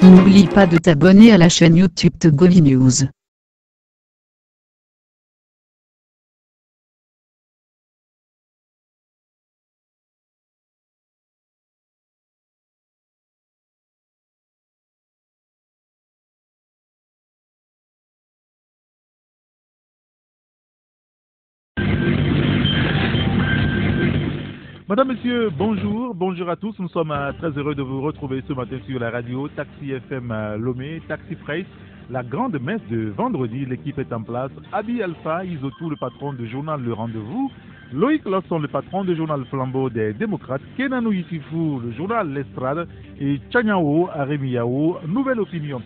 N'oublie pas de t'abonner à la chaîne YouTube Togovi News. Madame, Monsieur, bonjour, bonjour à tous. Nous sommes très heureux de vous retrouver ce matin sur la radio Taxi FM Lomé, Taxi Fresh, la grande messe de vendredi. L'équipe est en place. Abi Alpha, Isotou, le patron du journal Le Rendez-vous, Loïc Lawson, le patron du journal Flambeau des démocrates, Kenanou Issifou, le journal L'Estrade, et Tchanyao Aremiao, Nouvelle Opinion.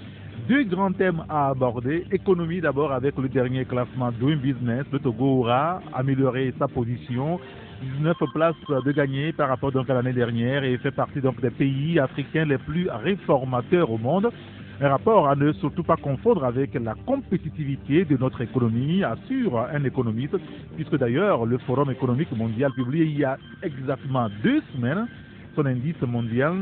Deux grands thèmes à aborder. Économie d'abord avec le dernier classement Doing Business. Le Togo aura amélioré sa position. 19 places de gagner par rapport donc à l'année dernière et fait partie donc des pays africains les plus réformateurs au monde. Un rapport à ne surtout pas confondre avec la compétitivité de notre économie, assure un économiste, puisque d'ailleurs le Forum économique mondial publié il y a exactement 2 semaines son indice mondial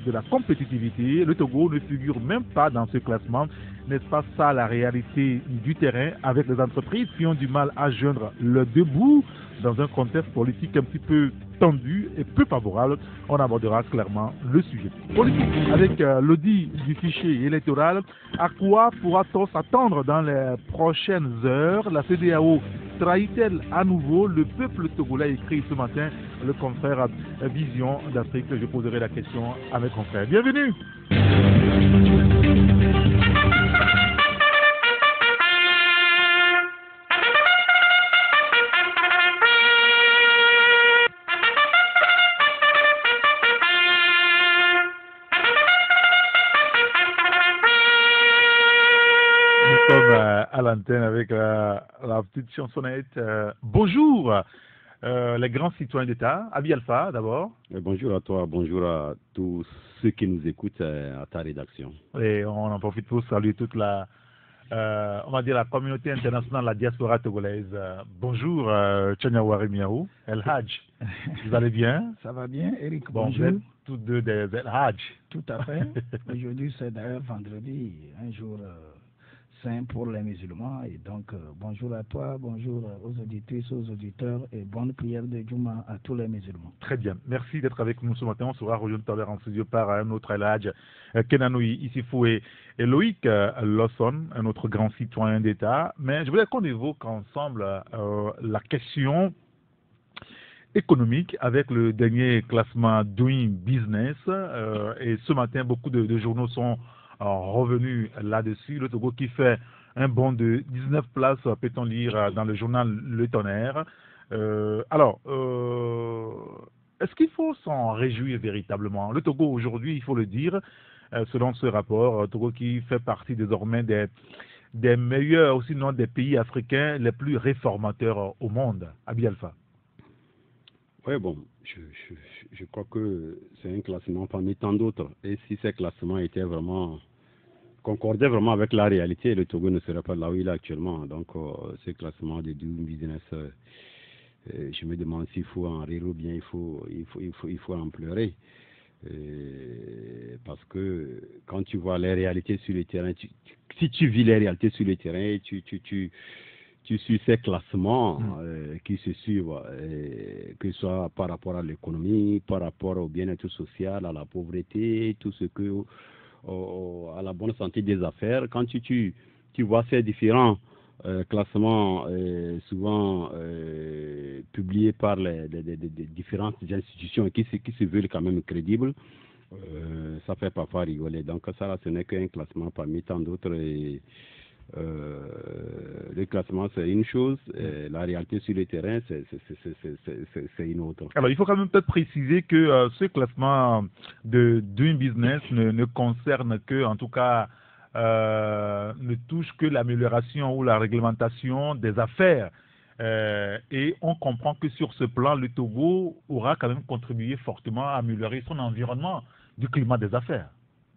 de la compétitivité. Le Togo ne figure même pas dans ce classement. N'est-ce pas ça la réalité du terrain avec les entreprises qui ont du mal à joindre le debout dans un contexte politique un petit peu tendu et peu favorable? On abordera clairement le sujet politique avec l'audit du fichier électoral. À quoi pourra-t-on s'attendre dans les prochaines heures? La CEDEAO trahit-elle à nouveau le peuple togolais? Écrit ce matin le confrère Vision d'Afrique. Je poserai la question à mes confrères. Bienvenue. À l'antenne avec la petite chansonnette. Bonjour les grands citoyens d'État. Abi Alpha d'abord. Bonjour à toi, bonjour à tous ceux qui nous écoutent à ta rédaction. Et on en profite pour saluer toute la, on va dire la communauté internationale, la diaspora togolaise. Bonjour Tchanyao Aremiao, El Hadj. Vous allez bien? Ça va bien, Eric? Bon, bonjour. Vous êtes tous deux des El Hadj. Tout à fait. Aujourd'hui, c'est d'ailleurs vendredi, un jour saint pour les musulmans. Et donc, bonjour à toi, bonjour aux auditrices, aux auditeurs et bonne prière de Juma à tous les musulmans. Très bien. Merci d'être avec nous ce matin. On sera rejoint tout à l'heure en studio par un autre El Hadj, Kenanou Issifou et Loïc Lawson, un autre grand citoyen d'État. Mais je voulais qu'on évoque ensemble la question économique avec le dernier classement Doing Business. Et ce matin, beaucoup de journaux sont revenu là-dessus. Le Togo qui fait un bond de 19 places, peut-on lire dans le journal Le Tonnerre. Est-ce qu'il faut s'en réjouir véritablement? Le Togo aujourd'hui, il faut le dire, selon ce rapport, Togo qui fait partie désormais des meilleurs, sinon des pays africains les plus réformateurs au monde. Abi Alpha. Oui, bon, je crois que c'est un classement parmi tant d'autres. Et si ces classements étaient vraiment concordaient vraiment avec la réalité, le Togo ne serait pas là où il est actuellement. Donc, ce classement de Doing Business, je me demande s'il faut en rire ou bien il faut en pleurer. Parce que quand tu vois les réalités sur le terrain, si tu vis les réalités sur le terrain, tu suis ces classements qui se suivent, que ce soit par rapport à l'économie, par rapport au bien-être social, à la pauvreté, tout ce que, à la bonne santé des affaires. Quand tu vois ces différents classements souvent publiés par les différentes institutions qui se veulent quand même crédibles, ça fait parfois rigoler. Donc ça, là, ce n'est qu'un classement parmi tant d'autres. Le classement, c'est une chose, la réalité sur le terrain, c'est une autre. Alors, il faut quand même peut-être préciser que ce classement de Doing Business ne concerne que, en tout cas, ne touche que l'amélioration ou la réglementation des affaires Et on comprend que sur ce plan, le Togo aura quand même contribué fortement à améliorer son environnement du climat des affaires.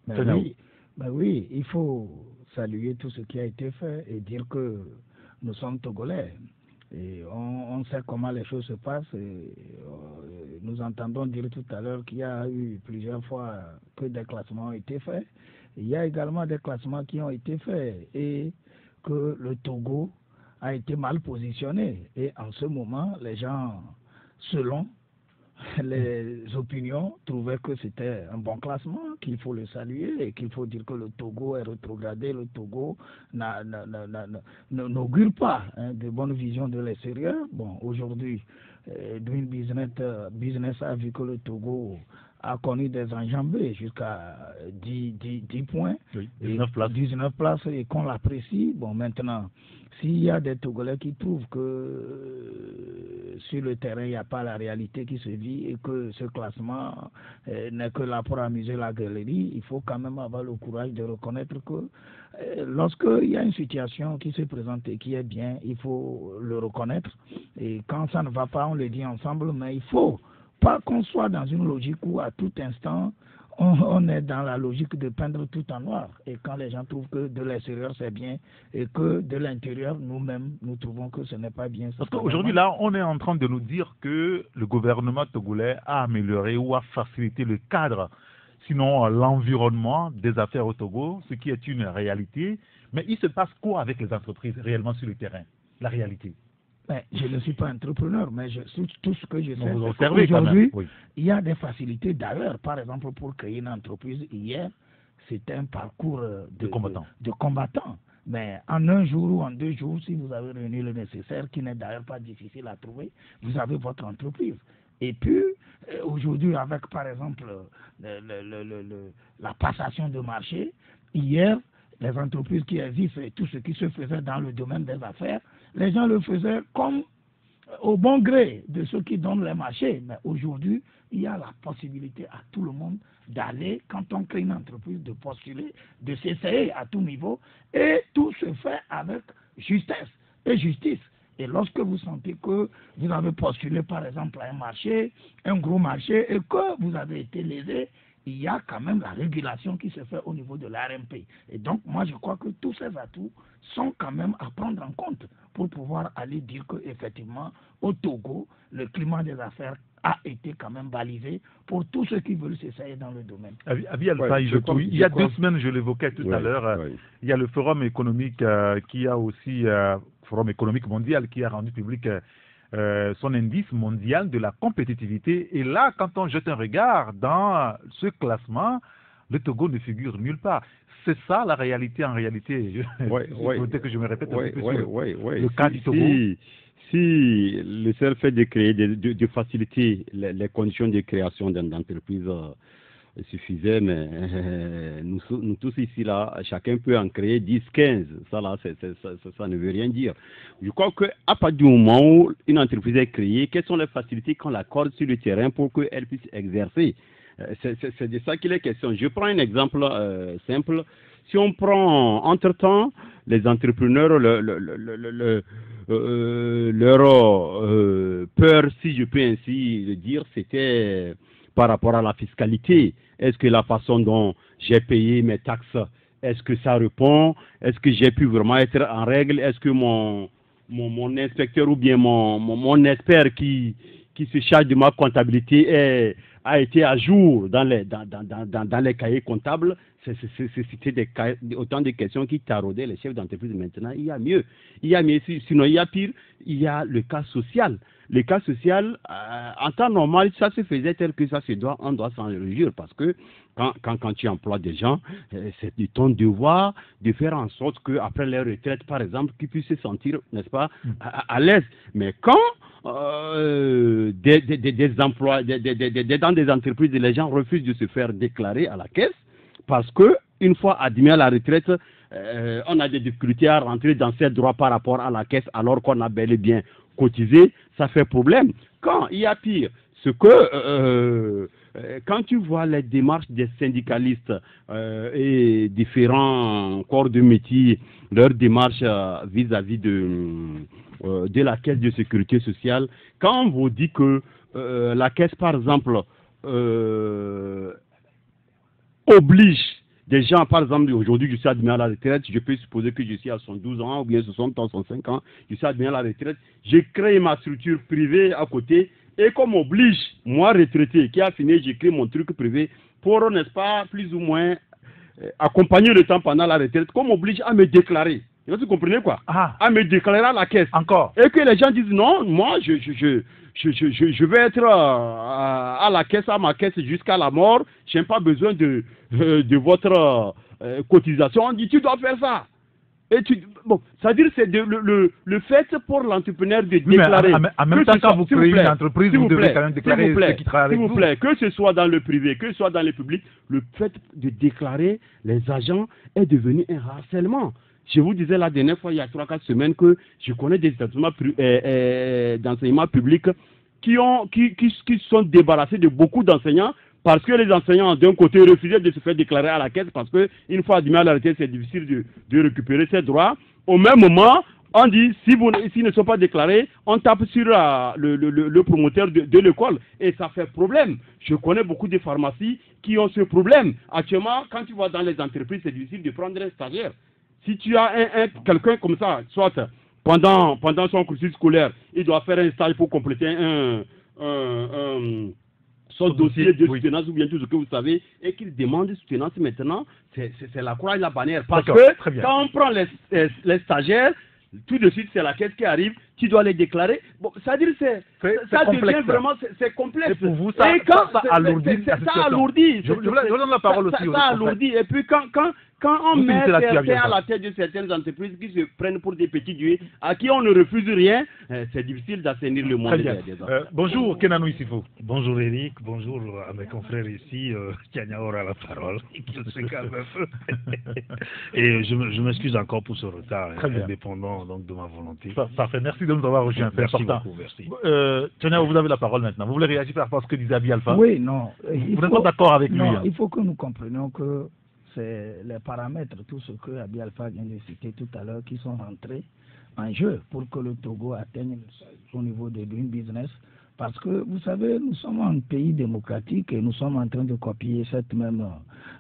Oui, il faut saluer tout ce qui a été fait et dire que nous sommes Togolais. Et on sait comment les choses se passent. Et, nous entendons dire tout à l'heure qu'il y a eu plusieurs fois que des classements ont été faits. Il y a également des classements qui ont été faits et que le Togo a été mal positionné. Et en ce moment, les gens, selon les opinions, trouvaient que c'était un bon classement, qu'il faut le saluer et qu'il faut dire que le Togo est rétrogradé. Le Togo n'augure pas de bonnes visions de l'extérieur. Bon, aujourd'hui, Doing Business a vu que le Togo a connu des enjambées jusqu'à 10 points, oui, 19 places et qu'on l'apprécie. Bon, maintenant, s'il y a des Togolais qui trouvent que sur le terrain, il n'y a pas la réalité qui se vit et que ce classement n'est que là pour amuser la galerie, il faut quand même avoir le courage de reconnaître que lorsqu'il y a une situation qui se présente et qui est bien, il faut le reconnaître. Et quand ça ne va pas, on le dit ensemble, mais il faut pas qu'on soit dans une logique où à tout instant, on est dans la logique de peindre tout en noir. Et quand les gens trouvent que de l'extérieur c'est bien et que de l'intérieur, nous-mêmes, nous trouvons que ce n'est pas bien. Parce qu'aujourd'hui, là, on est en train de nous dire que le gouvernement togolais a amélioré ou a facilité le cadre, sinon l'environnement des affaires au Togo, ce qui est une réalité. Mais il se passe quoi avec les entreprises réellement sur le terrain? La réalité. Mais je ne suis pas entrepreneur, mais tout ce que je sais, aujourd'hui, oui, il y a des facilités. D'ailleurs, par exemple, pour créer une entreprise, hier, c'était un parcours de combattants. Mais en un jour ou en 2 jours, si vous avez réuni le nécessaire, qui n'est d'ailleurs pas difficile à trouver, vous avez votre entreprise. Et puis, aujourd'hui, avec, par exemple, la passation de marché, hier, les entreprises qui existent et tout ce qui se faisait dans le domaine des affaires, les gens le faisaient comme au bon gré de ceux qui donnent les marchés. Mais aujourd'hui, il y a la possibilité à tout le monde d'aller, quand on crée une entreprise, de postuler, de s'essayer à tout niveau. Et tout se fait avec justesse et justice. Et lorsque vous sentez que vous avez postulé, par exemple, à un marché, un gros marché, et que vous avez été lésé, il y a quand même la régulation qui se fait au niveau de l'ARMP. Et donc, moi, je crois que tous ces atouts sont quand même à prendre en compte pour pouvoir aller dire qu'effectivement, au Togo, le climat des affaires a été quand même balisé pour tous ceux qui veulent s'essayer dans le domaine. Il y a 2 semaines, je l'évoquais tout à l'heure, il y a le Forum économique qui a aussi, Forum économique mondial qui a rendu public son indice mondial de la compétitivité. Et là, quand on jette un regard dans ce classement, le Togo ne figure nulle part. C'est ça la réalité en réalité. Peut-être que je me répète un peu sur le cas du Togo. Si le seul fait de créer, de faciliter les conditions de création d'une entreprise suffisait, mais nous tous ici, là, chacun peut en créer 10, 15. Ça, là, ça ne veut rien dire. Je crois qu'à partir du moment où une entreprise est créée, quelles sont les facilités qu'on l'accorde sur le terrain pour qu'elle puisse exercer? C'est de ça qu'il est question. Je prends un exemple simple. Si on prend, entre-temps, les entrepreneurs, leur peur, si je peux ainsi le dire, c'était par rapport à la fiscalité. Est-ce que la façon dont j'ai payé mes taxes, est-ce que ça répond? Est-ce que j'ai pu vraiment être en règle? Est-ce que mon inspecteur ou bien mon expert qui se charge de ma comptabilité a été à jour dans les cahiers comptables? C'était autant de questions qui taraudaient les chefs d'entreprise. Maintenant, il y a mieux. Sinon il y a pire. Il y a le cas social. Le cas social, en temps normal, ça se faisait tel que ça se doit. On doit s'en réjouir parce que quand tu emploies des gens, c'est de ton devoir de faire en sorte qu'après leur retraite, par exemple, qu'ils puissent se sentir, n'est-ce pas, à l'aise. Mais quand des emplois, dans des entreprises, les gens refusent de se faire déclarer à la caisse parce que une fois admis à la retraite, on a des difficultés à rentrer dans ces droits par rapport à la caisse alors qu'on a bel et bien cotisé, ça fait problème. Quand il y a pire, quand tu vois les démarches des syndicalistes et différents corps de métier, leurs démarches vis-à-vis de la caisse de sécurité sociale, quand on vous dit que la caisse, par exemple, oblige des gens, par exemple, aujourd'hui, je suis admis à la retraite, je peux supposer que je suis à 112 ans, ou bien 60 ans, 105 ans, je suis admis à la retraite, j'ai créé ma structure privée à côté, et comme oblige, moi, retraité, qui a fini, j'ai créé mon truc privé, pour, n'est-ce pas, plus ou moins, accompagner le temps pendant la retraite, comme oblige à me déclarer. Vous comprenez quoi? À me déclarer à la caisse. Encore. Et que les gens disent, non, moi, je vais être à la caisse, à ma caisse jusqu'à la mort, je n'ai pas besoin de votre cotisation. On dit, tu dois faire ça. Et bon, c'est-à-dire c'est le fait pour l'entrepreneur de déclarer. En même temps, quand vous créez une entreprise, vous devez quand même déclarer ceux qui travaillent avec vous. S'il vous plaît, que ce soit dans le privé, que ce soit dans le public, le fait de déclarer les agents est devenu un harcèlement. Je vous disais la dernière fois, il y a 3-4 semaines, que je connais des établissements d'enseignement public qui sont débarrassés de beaucoup d'enseignants parce que les enseignants, d'un côté, refusaient de se faire déclarer à la caisse parce qu'une fois admis à la retraite, c'est difficile de récupérer ses droits. Au même moment, on dit, s'ils ne sont pas déclarés, on tape sur le promoteur de l'école et ça fait problème. Je connais beaucoup de pharmacies qui ont ce problème. Actuellement, quand tu vas dans les entreprises, c'est difficile de prendre un stagiaire. Si tu as quelqu'un comme ça, soit pendant son cursus scolaire, il doit faire un stage pour compléter son dossier de soutenance ou bien tout ce que vous savez, et qu'il demande de soutenance maintenant, c'est la croix et la bannière. Parce que quand on prend les stagiaires, tout de suite, c'est la caisse qui arrive, tu dois les déclarer. Bon, c'est-à-dire ça devient vraiment, c'est complexe. Et pour vous, ça alourdit la situation. Ça alourdit. Je vous donne la parole aussi. Ça alourdit. Et puis quand on met certains à la tête de certaines entreprises qui se prennent pour des petits dieux, à qui on ne refuse rien, c'est difficile d'assainir le monde. Bonjour, Kenanou Issifo. Bonjour Eric, bonjour à mes confrères ici, Tiagnaor à la parole, qui se calme un peu. Et je m'excuse encore pour ce retard, indépendant donc de ma volonté. Parfait, merci de nous avoir rejoints, c'est important. Beaucoup, merci. Tiagnaor, vous avez la parole maintenant. Vous voulez réagir par rapport à ce que disait Abi Alpha? Oui, non. Vous n'êtes pas d'accord avec lui? Non, il faut que nous comprenions que c'est les paramètres, tout ce que Abi Alpha vient de citer tout à l'heure, qui sont rentrés en jeu pour que le Togo atteigne le seuil au niveau de Doing Business. Parce que, vous savez, nous sommes un pays démocratique et nous sommes en train de copier cette même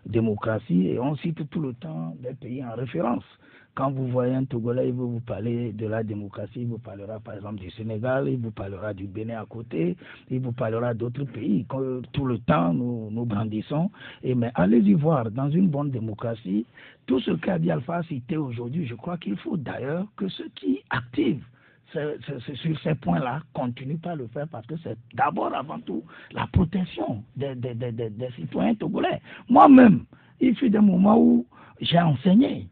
démocratie et on cite tout le temps des pays en référence. Quand vous voyez un Togolais, il veut vous parler de la démocratie, il vous parlera par exemple du Sénégal, il vous parlera du Bénin à côté, il vous parlera d'autres pays que tout le temps nous brandissons. Mais allez-y voir, dans une bonne démocratie, tout ce qu'Abi Alpha a cité aujourd'hui, je crois qu'il faut d'ailleurs que ceux qui activent sur ces points-là continuent pas à le faire parce que c'est d'abord avant tout la protection des citoyens togolais. Moi-même, il fut des moments où j'ai enseigné.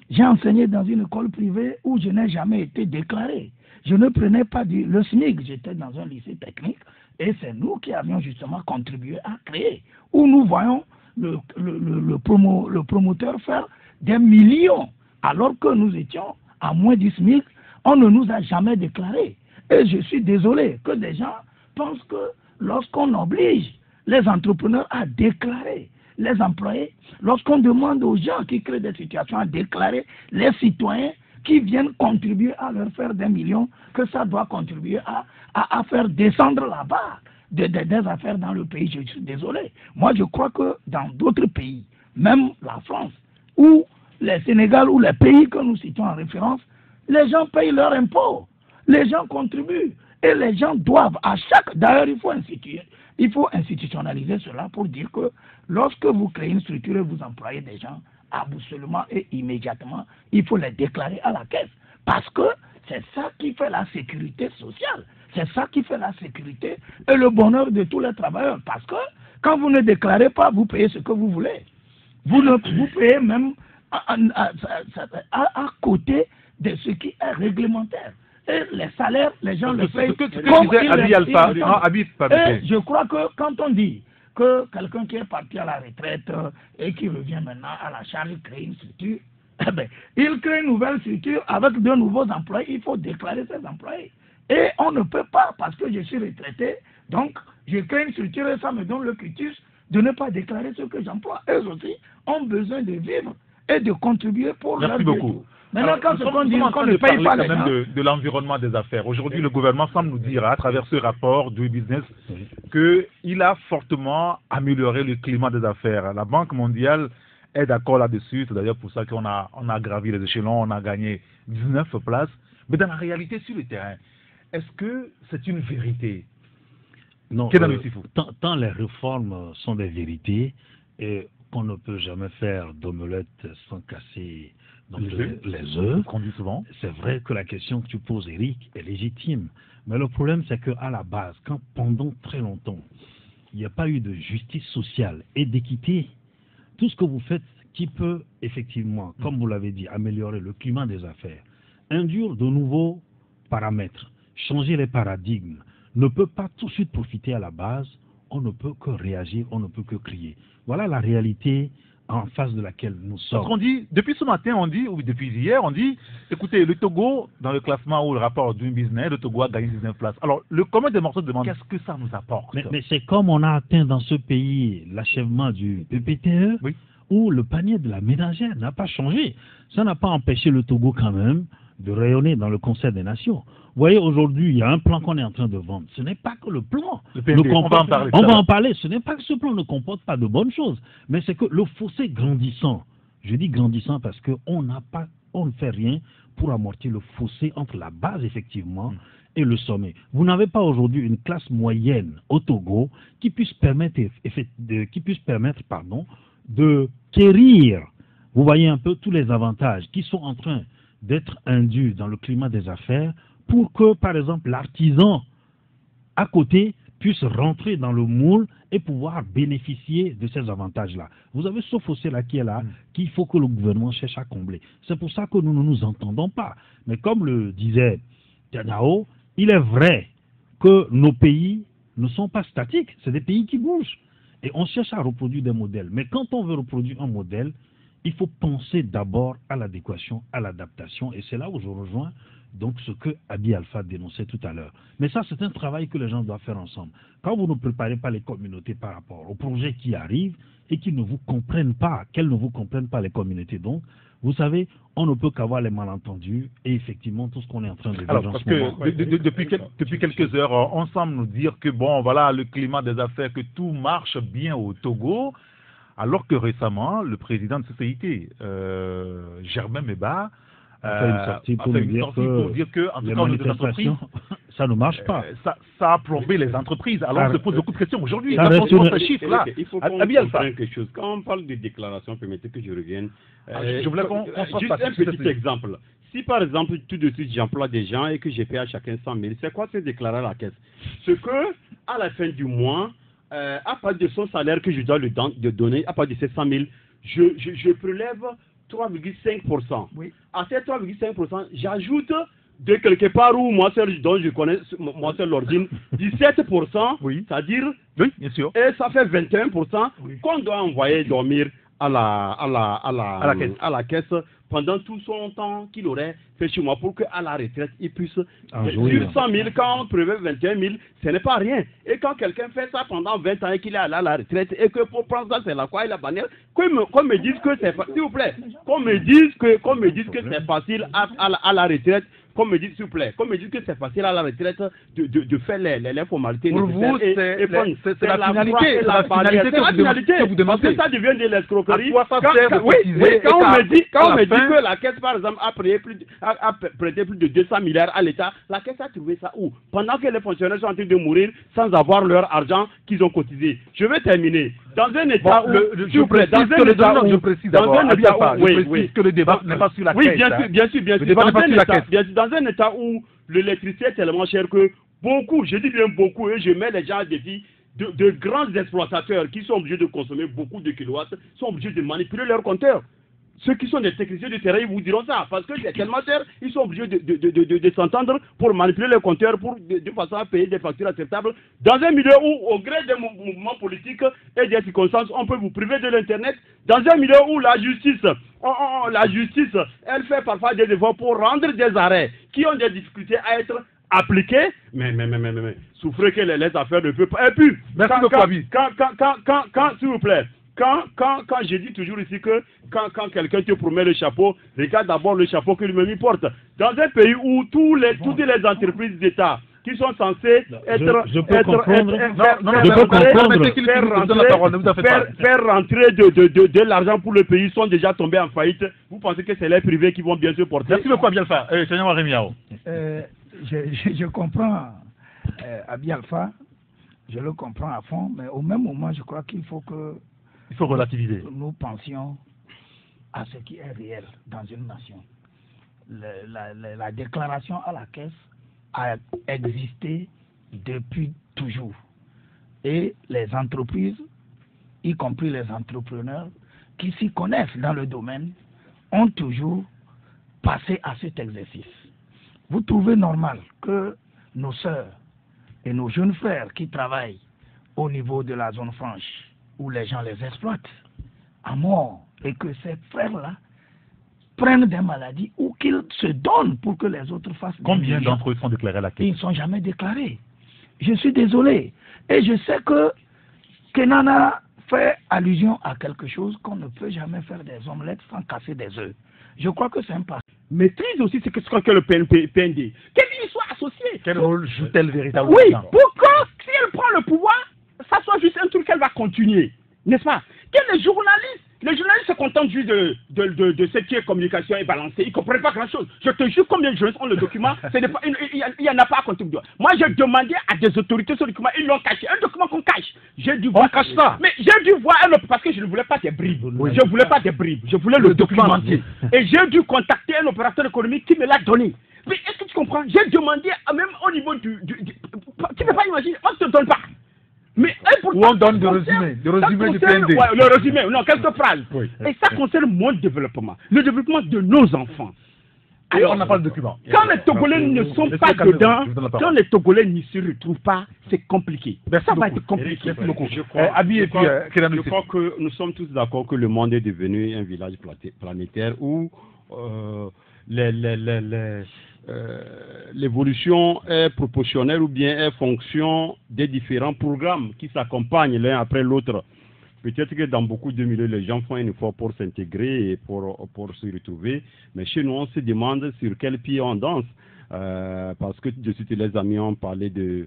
J'ai enseigné dans une école privée où je n'ai jamais été déclaré. Je ne prenais pas le SMIC, j'étais dans un lycée technique et c'est nous qui avions justement contribué à créer, où nous voyons le promoteur faire des millions alors que nous étions à moins du SMIC, on ne nous a jamais déclaré. Et je suis désolé que des gens pensent que lorsqu'on oblige les entrepreneurs à déclarer les employés, lorsqu'on demande aux gens qui créent des situations à déclarer les citoyens qui viennent contribuer à leur faire des millions, que ça doit contribuer à faire descendre la barre des affaires dans le pays. Je suis désolé. Moi, je crois que dans d'autres pays, même la France, ou le Sénégal, ou les pays que nous citons en référence, les gens payent leurs impôts, les gens contribuent, et les gens doivent à chaque... D'ailleurs, il faut institutionnaliser cela pour dire que lorsque vous créez une structure et vous employez des gens, absolument et immédiatement, il faut les déclarer à la caisse. Parce que c'est ça qui fait la sécurité sociale. C'est ça qui fait la sécurité et le bonheur de tous les travailleurs. Parce que quand vous ne déclarez pas, vous payez ce que vous voulez. Vous payez même à côté de ce qui est réglementaire. Et les salaires, les gens le payent. Je crois que quand on dit que quelqu'un qui est parti à la retraite et qui revient maintenant à la charge crée une structure, il crée une nouvelle structure avec de nouveaux employés, il faut déclarer ses employés. Et on ne peut pas, parce que je suis retraité, donc je crée une structure et ça me donne le cutus de ne pas déclarer ce que j'emploie. Eux aussi ont besoin de vivre et de contribuer pour leur Merci beaucoup. bien. Maintenant, quand on dit qu'on ne paye pas les gens... de l'environnement des affaires. Aujourd'hui, le gouvernement semble nous dire, à travers ce rapport du business, qu'il a fortement amélioré le climat des affaires. La Banque mondiale est d'accord là-dessus. C'est d'ailleurs pour ça qu'on a gravi les échelons, on a gagné 19 places. Mais dans la réalité, sur le terrain, est-ce que c'est une vérité? Non, tant les réformes sont des vérités et qu'on ne peut jamais faire d'omelette sans casser les œufs. Qu'on dit souvent. C'est vrai que la question que tu poses, Eric, est légitime. Mais le problème, c'est qu'à la base, quand pendant très longtemps, il n'y a pas eu de justice sociale et d'équité, tout ce que vous faites qui peut effectivement, comme vous l'avez dit, améliorer le climat des affaires, induire de nouveaux paramètres, changer les paradigmes, ne peut pas tout de suite profiter à la base. On ne peut que réagir, on ne peut que crier. Voilà la réalité en face de laquelle nous sommes. Parce qu'on dit, depuis ce matin, on dit, ou depuis hier, on dit, écoutez, le Togo, dans le classement ou le rapport du business, le Togo a gagné 19 places. Alors, le commun des morceaux demande, qu'est-ce que ça nous apporte? Mais c'est comme on a atteint dans ce pays l'achèvement du PPTE, oui, où le panier de la ménagère n'a pas changé. Ça n'a pas empêché le Togo quand même de rayonner dans le Conseil des Nations. Vous voyez, aujourd'hui, il y a un plan qu'on est en train de vendre. Ce n'est pas que le plan. On va en parler. On va en parler. Ce n'est pas que ce plan ne comporte pas de bonnes choses, mais c'est que le fossé grandissant, je dis grandissant parce qu'on ne fait rien pour amortir le fossé entre la base, effectivement, et le sommet. Vous n'avez pas aujourd'hui une classe moyenne au Togo qui puisse permettre, de quérir, vous voyez un peu tous les avantages qui sont en train d'être induits dans le climat des affaires pour que, par exemple, l'artisan à côté puisse rentrer dans le moule et pouvoir bénéficier de ces avantages-là. Vous avez ce fossé-là qui est là, qu'il faut que le gouvernement cherche à combler. C'est pour ça que nous ne nous entendons pas. Mais comme le disait Tianao, il est vrai que nos pays ne sont pas statiques, c'est des pays qui bougent. Et on cherche à reproduire des modèles. Mais quand on veut reproduire un modèle, il faut penser d'abord à l'adéquation, à l'adaptation. Et c'est là où je rejoins donc ce que Abi Alpha dénonçait tout à l'heure. Mais ça, c'est un travail que les gens doivent faire ensemble. Quand vous ne préparez pas les communautés par rapport aux projets qui arrivent et qu'ils ne vous comprennent pas, qu'elles ne vous comprennent pas les communautés, donc, vous savez, on ne peut qu'avoir les malentendus et effectivement tout ce qu'on est en train de vivre en ce moment. Depuis quelques heures, on semble nous dire que bon, voilà, le climat des affaires, que tout marche bien au Togo, alors que récemment, le président de CCIT, Germain Meba, a fait une sortie pour dire que en tout cas, les entreprises, ça ne marche pas. Ça a plombé les entreprises. Alors on se pose beaucoup de questions aujourd'hui. Il faut qu'on comprenne quelque chose. Quand on parle de déclaration, permettez que je revienne. Je voulais qu'on juste un petit exemple. Si par exemple, tout de suite, j'emploie des gens et que j'ai payé à chacun 100 000, c'est quoi c'est déclaré à la caisse? Ce que, à la fin du mois, à partir de son salaire que je dois lui donner, à partir de ces 100 000, je prélève 3,5%. Oui. À ces 3,5%, j'ajoute de quelque part où moi seul, dont je connais moi seul l'origine, 17%, oui, c'est-à-dire, oui, bien sûr, et ça fait 21%, oui, qu'on doit envoyer dormir à la caisse pendant tout son temps qu'il aurait fait chez moi pour qu'à la retraite, il puisse, sur 100 000, quand on prévoit 21 000, ce n'est pas rien. Et quand quelqu'un fait ça pendant 20 ans et qu'il est allé à la retraite, et que pour prendre ça, c'est la quoi et la bannière, qu'on me dise que c'est facile, s'il vous plaît, qu'on me dise que c'est facile à la retraite, qu'on me dise, s'il vous plaît, qu'on me dise que c'est facile à la retraite de faire les formalités pour nécessaires. Vous, c'est la finalité. C'est la finalité que vous demandez. Parce que ça devient de l'escroquerie. Oui, quand on me dit que la caisse, par exemple, a prêté plus de 200 milliards à l'État, la caisse a trouvé ça où? Pendant que les fonctionnaires sont en train de mourir sans avoir leur argent qu'ils ont cotisé. Je vais terminer. Dans un État où... Je précise que le débat n'est pas sur la caisse. Oui, bien sûr. Le débat n'est pas sur la caisse. Dans un État où l'électricité est tellement chère que beaucoup, je dis bien beaucoup, et je mets les gens à défi, de grands exploitateurs qui sont obligés de consommer beaucoup de kilowatts, sont obligés de manipuler leurs compteurs. Ceux qui sont des techniciens du terrain, ils vous diront ça, parce que c'est tellement cher, ils sont obligés de s'entendre pour manipuler les compteurs, de façon à payer des factures acceptables. Dans un milieu où, au gré des mouvements politiques et des circonstances, on peut vous priver de l'Internet. Dans un milieu où la justice, elle fait parfois des efforts pour rendre des arrêts qui ont des difficultés à être appliqués. Mais, souffrez que les affaires ne peuvent pas. Et puis, s'il vous plaît, Quand je dis toujours ici que quand quelqu'un te promet le chapeau, regarde d'abord le chapeau que lui-même porte. Dans un pays où toutes les entreprises d'État qui sont censées faire rentrer de l'argent pour le pays sont déjà tombés en faillite. Vous pensez que c'est les privés qui vont bien se porter? Merci beaucoup, Abi Alpha. Seigneur Rémiao. Je comprends Abi Alpha, je le comprends à fond, mais au même moment, je crois qu'il faut que relativiser. Nous pensions à ce qui est réel dans une nation. La déclaration à la caisse a existé depuis toujours. Et les entreprises, y compris les entrepreneurs qui s'y connaissent dans le domaine, ont toujours passé à cet exercice. Vous trouvez normal que nos sœurs et nos jeunes frères qui travaillent au niveau de la zone franche, où les gens les exploitent à mort, et que ces frères-là prennent des maladies ou qu'ils se donnent pour que les autres fassent. Combien d'entre eux sont déclarés à la caisse? Ils ne sont jamais déclarés. Je suis désolé. Et je sais que Kenana fait allusion à quelque chose qu'on ne peut jamais faire des omelettes sans casser des œufs. Je crois que c'est un pas. Maîtrise aussi ce que le PND. Qu'elle soit associée. Quel rôle joue-t-elle véritablement? Oui, pour que si elle prend le pouvoir, ça soit juste un truc qu'elle va continuer. N'est-ce pas? Que les journalistes se contentent juste de ce qui est communication et balancé. Ils ne comprennent pas grand-chose. Je te jure, combien de journalistes ont le document? Il n'y en a pas à compter. Moi, j'ai demandé à des autorités ce document. Ils l'ont caché. Un document qu'on cache. J'ai dû voir. On cache ça. Mais j'ai dû voir parce que je ne voulais pas des bribes. Oui. Je ne voulais pas des bribes. Je voulais le document entier. Et j'ai dû contacter un opérateur économique qui me l'a donné. Mais est-ce que tu comprends? J'ai demandé, même au niveau tu ne peux pas imaginer, on ne te donne pas. Mais où on donne le résumé du PND. Ouais, le résumé, non, quelques phrases. Oui. Et ça concerne mon développement, le développement de nos enfants. Alors, on n'a pas le document. Quand les Togolais ne sont pas dedans, quand les Togolais n'y se retrouvent pas, c'est compliqué. Ça va être compliqué. Merci beaucoup. Je crois que nous sommes tous d'accord que le monde est devenu un village planétaire où l'évolution est proportionnelle ou bien est fonction des différents programmes qui s'accompagnent l'un après l'autre. Peut-être que dans beaucoup de milieux, les gens font un effort pour s'intégrer et pour se retrouver. Mais chez nous, on se demande sur quel pied on danse. Parce que de suite, les amis ont parlé de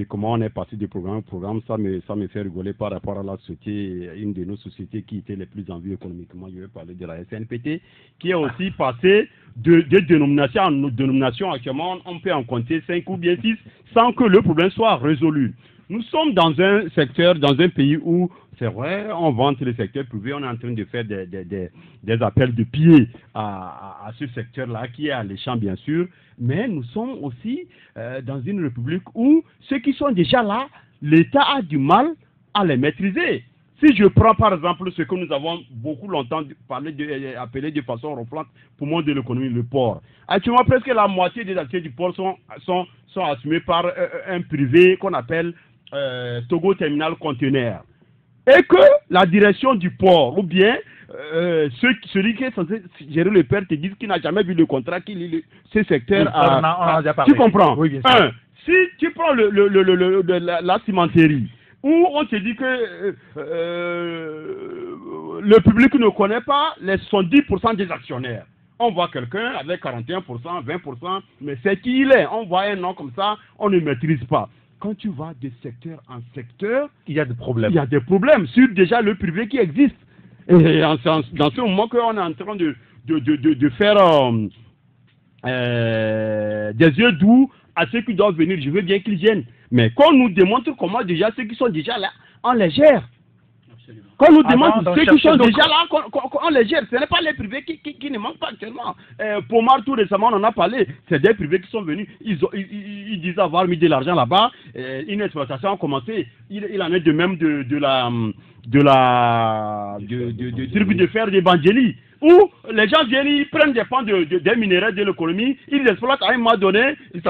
comment on est passé de programme en programme. Ça me fait rigoler par rapport à la société, une de nos sociétés qui était les plus en vue économiquement. Je vais parler de la SNPT, qui est aussi passée de dénomination en dénomination. Actuellement, on peut en compter 5 ou bien 6 sans que le problème soit résolu. Nous sommes dans un secteur, dans un pays où, c'est vrai, on vante le secteur privé, on est en train de faire des appels de pied à ce secteur-là, qui est alléchant bien sûr, mais nous sommes aussi dans une république où ceux qui sont déjà là, l'État a du mal à les maîtriser. Si je prends par exemple ce que nous avons beaucoup longtemps appelé de façon ronflante poumon de l'économie, le port. Actuellement, presque la moitié des activités du port sont assumées par un privé qu'on appelle Togo Terminal Conteneur. Et que la direction du port, ou bien celui qui est censé gérer le port te dit qu'il n'a jamais vu le contrat, qu'il lit ce secteur. Tu comprends? Oui, bien sûr. Si tu prends la cimenterie, où on te dit que le public ne connaît pas les 70% des actionnaires. On voit quelqu'un avec 41%, 20%, mais c'est qui il est. On voit un nom comme ça, on ne maîtrise pas. Quand tu vas de secteur en secteur, il y a des problèmes. Il y a des problèmes sur déjà le privé qui existe. Et dans ce moment qu'on est en train de faire des yeux doux à ceux qui doivent venir, je veux bien qu'ils viennent. Mais qu'on nous démontre comment déjà ceux qui sont déjà là, on les gère. Qu'on nous demande ceux qui sont déjà là, on les gère. Ce n'est pas les privés qui ne manquent pas actuellement. Pomar, tout récemment, on en a parlé. C'est des privés qui sont venus. Ils disent avoir mis de l'argent là-bas. Une exploitation a commencé. Il en est de même du truc de fer de Bangeli, où les gens viennent, ils prennent des pans des minéraux de l'économie, ils exploitent à un moment donné, ils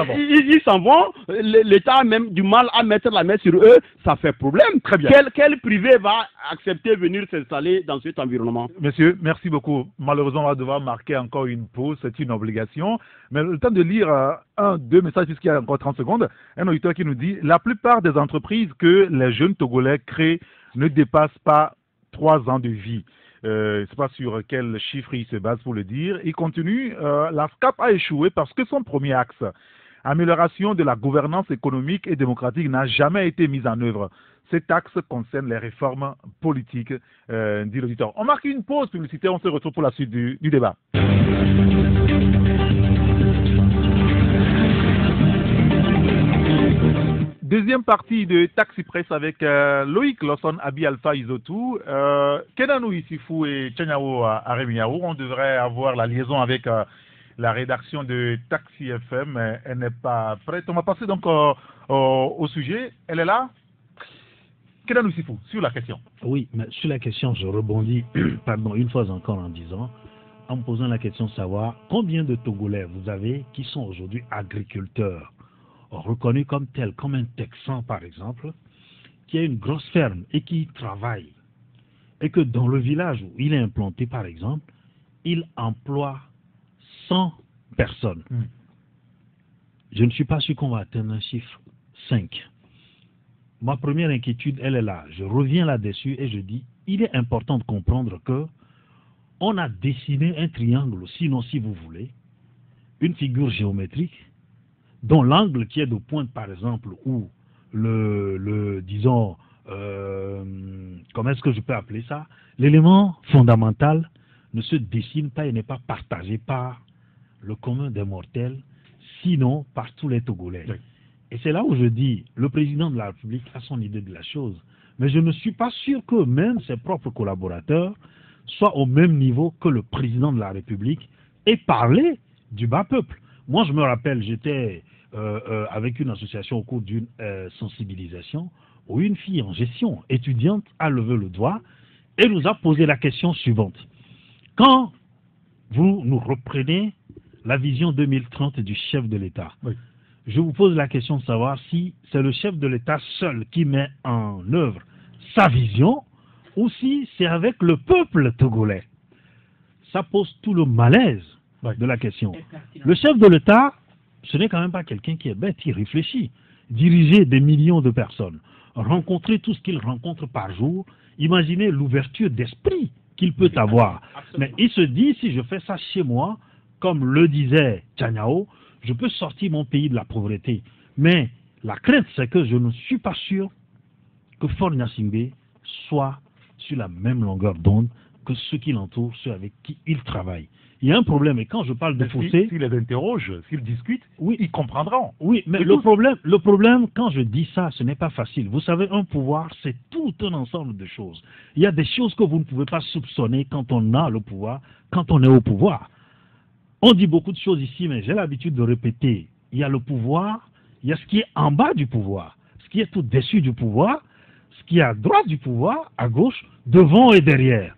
s'en vont, l'État a même du mal à mettre la main sur eux, ça fait problème. Très bien. Quel privé va accepter venir s'installer dans cet environnement? Monsieur, merci beaucoup. Malheureusement, on va devoir marquer encore une pause, c'est une obligation. Mais le temps de lire deux messages, puisqu'il y a encore 30 secondes. Un auditeur qui nous dit « La plupart des entreprises que les jeunes Togolais créent ne dépassent pas 3 ans de vie. Je ne sais pas sur quel chiffre il se base pour le dire. Il continue, la SCAP a échoué parce que son premier axe, amélioration de la gouvernance économique et démocratique, n'a jamais été mise en œuvre. Cet axe concerne les réformes politiques, dit l'auditeur. On marque une pause publicitaire, on se retrouve pour la suite du débat. Deuxième partie de Taxi Presse avec Loïc Lawson, Abi Alpha Izotou, Kenanou Issifou et Tchanyao Aremiao. On devrait avoir la liaison avec la rédaction de Taxi FM. Elle n'est pas prête. On va passer donc au sujet. Elle est là. Kenanou Issifou, sur la question. Oui, mais sur la question, je rebondis pardon, une fois encore en disant, en me posant la question de savoir combien de Togolais vous avez qui sont aujourd'hui agriculteurs, reconnu comme tel, comme un Texan par exemple, qui a une grosse ferme et qui travaille, et que dans le village où il est implanté par exemple, il emploie 100 personnes. Je ne suis pas sûr qu'on va atteindre un chiffre 5. Ma première inquiétude, elle est là. Je reviens là-dessus et je dis, il est important de comprendre que on a dessiné un triangle, sinon si vous voulez, une figure géométrique, dont l'angle qui est de pointe, par exemple, ou disons, comment est-ce que je peux appeler ça? L'élément fondamental ne se dessine pas et n'est pas partagé par le commun des mortels, sinon par tous les Togolais. Oui. Et c'est là où je dis, le président de la République a son idée de la chose, mais je ne suis pas sûr que même ses propres collaborateurs soient au même niveau que le président de la République et parler du bas peuple. Moi, je me rappelle, j'étais avec une association au cours d'une sensibilisation où une fille en gestion, étudiante, a levé le doigt et nous a posé la question suivante. Quand vous nous reprenez la vision 2030 du chef de l'État, oui, je vous pose la question de savoir si c'est le chef de l'État seul qui met en œuvre sa vision ou si c'est avec le peuple togolais. Ça pose tout le malaise de la question. Le chef de l'État, ce n'est quand même pas quelqu'un qui est bête, il réfléchit. Diriger des millions de personnes, rencontrer tout ce qu'il rencontre par jour, imaginez l'ouverture d'esprit qu'il peut avoir. Mais il se dit, si je fais ça chez moi, comme le disait Tchanyao, je peux sortir mon pays de la pauvreté. Mais la crainte, c'est que je ne suis pas sûr que Faure Gnassingbé soit sur la même longueur d'onde que ceux qui l'entourent, ceux avec qui il travaille. Il y a un problème, et quand je parle de fossé... S'ils les interrogent, s'ils discutent, oui, ils comprendront. Oui, mais le problème, quand je dis ça, ce n'est pas facile. Vous savez, un pouvoir, c'est tout un ensemble de choses. Il y a des choses que vous ne pouvez pas soupçonner quand on a le pouvoir, quand on est au pouvoir. On dit beaucoup de choses ici, mais j'ai l'habitude de répéter. Il y a le pouvoir, il y a ce qui est en bas du pouvoir, ce qui est au-dessus du pouvoir, ce qui est à droite du pouvoir, à gauche, devant et derrière.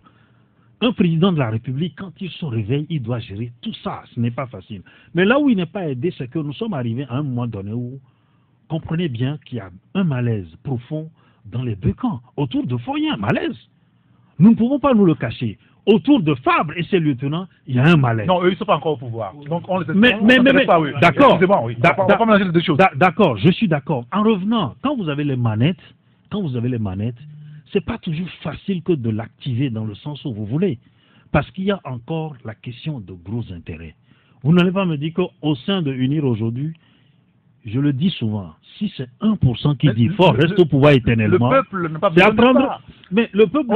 Un président de la République, quand il se réveille, il doit gérer tout ça. Ce n'est pas facile. Mais là où il n'est pas aidé, c'est que nous sommes arrivés à un moment donné où, comprenez bien qu'il y a un malaise profond dans les deux camps. Autour de Faure, il y a un malaise. Nous ne pouvons pas nous le cacher. Autour de Fabre et ses lieutenants, il y a un malaise. Non, eux, ils ne sont pas encore au pouvoir. Donc, on les pas, oui. D'accord. Excusez-moi, oui. On va pas mélanger les deux choses. D'accord, je suis d'accord. En revenant, quand vous avez les manettes, c'est pas toujours facile que de l'activer dans le sens où vous voulez. Parce qu'il y a encore la question de gros intérêts. Vous n'allez pas me dire qu'au sein de UNIR aujourd'hui, je le dis souvent, si c'est 1% qui dit fort, reste au pouvoir éternellement. Le peuple n'a pas besoin de ça. Mais le peuple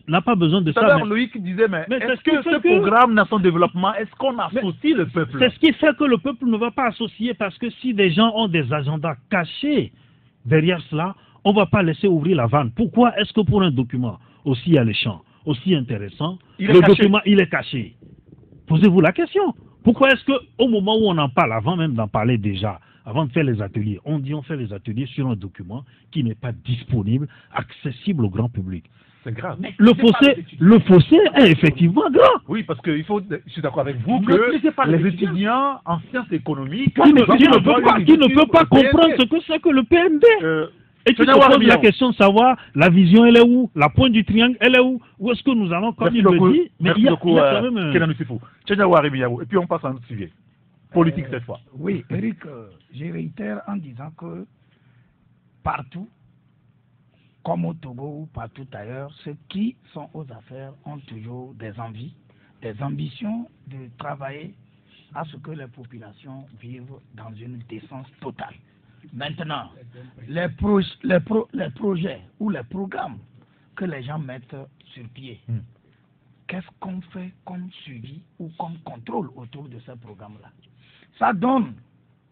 n'a pas besoin de ça. Tout à l'heure, Loïc disait, mais est-ce que ce programme Nation Développement, est-ce qu'on associe le peuple? C'est ce qui fait que le peuple ne va pas associer, parce que si des gens ont des agendas cachés derrière cela, on ne va pas laisser ouvrir la vanne. Pourquoi est-ce que pour un document aussi alléchant, aussi intéressant, document il est caché? Posez-vous la question. Pourquoi est-ce qu'au moment où on en parle, avant même d'en parler déjà, avant de faire les ateliers, on dit on fait les ateliers sur un document qui n'est pas disponible, accessible au grand public? C'est grave. Le fossé est effectivement grand. Oui, parce que je suis d'accord avec vous que les étudiants en sciences économiques qui ne peuvent pas comprendre ce que c'est que le PND. Et tu te poses la question de savoir la vision elle est où, la pointe du triangle elle est où est-ce que nous allons, comme il le dit, mais il y a quand même et puis on passe à un autre sujet politique cette fois. Oui, Eric, je réitère en disant que partout comme au Togo ou partout ailleurs, ceux qui sont aux affaires ont toujours des envies, des ambitions de travailler à ce que les populations vivent dans une décence totale. Maintenant, les projets ou les programmes que les gens mettent sur pied, qu'est-ce qu'on fait comme suivi ou comme contrôle autour de ces programmes-là? Ça donne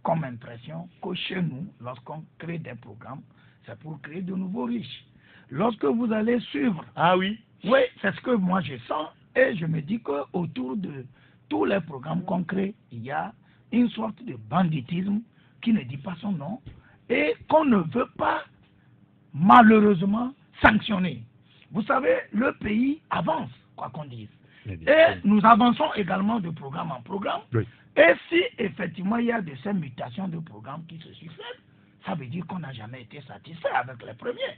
comme impression que chez nous, lorsqu'on crée des programmes, c'est pour créer de nouveaux riches. Lorsque vous allez suivre, oui, c'est ce que moi je sens, et je me dis qu'autour de tous les programmes qu'on crée, il y a une sorte de banditisme qui ne dit pas son nom et qu'on ne veut pas malheureusement sanctionner. Vous savez, le pays avance, quoi qu'on dise. Et nous avançons également de programme en programme. Oui. Et si effectivement il y a de ces mutations de programmes qui se succèdent, ça veut dire qu'on n'a jamais été satisfait avec les premiers.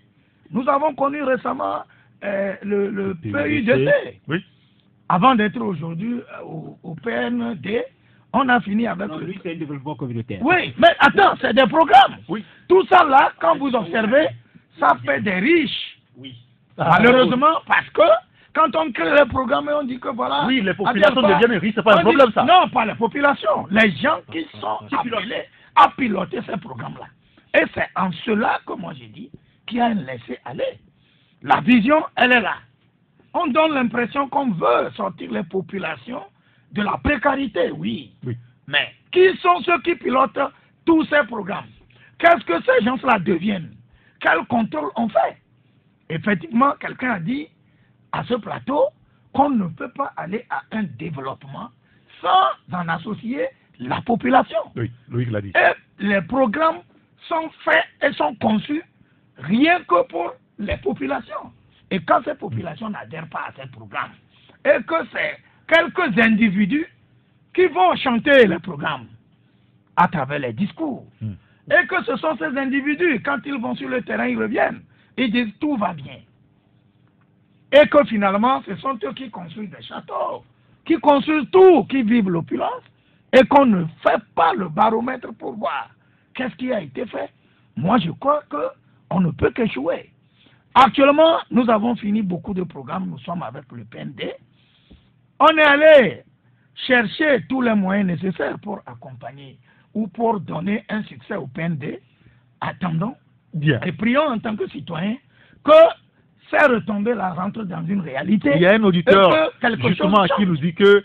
Nous avons connu récemment le PUDC. Oui. Avant d'être aujourd'hui au PND, on a fini avec... Non, lui, c'est un développement communautaire. Oui, mais attends, c'est des programmes. Oui. Tout ça là, quand vous observez, ça fait des riches. Oui. Malheureusement, parce que quand on crée les programmes et on dit que voilà... Oui, les populations deviennent riches, c'est pas un problème ça. Non, pas les populations. Les gens qui sont appelés à piloter ces programmes-là. Et c'est en cela que moi j'ai dit qu'il y a un laisser-aller. La vision, elle est là. On donne l'impression qu'on veut sortir les populations de la précarité, oui. Mais qui sont ceux qui pilotent tous ces programmes? Qu'est-ce que ces gens-là deviennent? Quel contrôle on fait? Effectivement, quelqu'un a dit à ce plateau qu'on ne peut pas aller à un développement sans en associer la population. Oui, Loïc l'a dit. Et les programmes sont faits et sont conçus rien que pour les populations. Et quand ces populations n'adhèrent pas à ces programmes, et que c'est quelques individus qui vont chanter les programmes à travers les discours, et que ce sont ces individus, quand ils vont sur le terrain, ils reviennent, ils disent tout va bien. Et que finalement, ce sont eux qui construisent des châteaux, qui construisent tout, qui vivent l'opulence, et qu'on ne fait pas le baromètre pour voir qu'est-ce qui a été fait. Moi, je crois qu'on ne peut qu'échouer. Actuellement, nous avons fini beaucoup de programmes, nous sommes avec le PND. On est allé chercher tous les moyens nécessaires pour accompagner ou pour donner un succès au PND. Attendons et prions en tant que citoyens que ces retombées-là rentrent dans une réalité. Il y a un auditeur justement qui nous dit que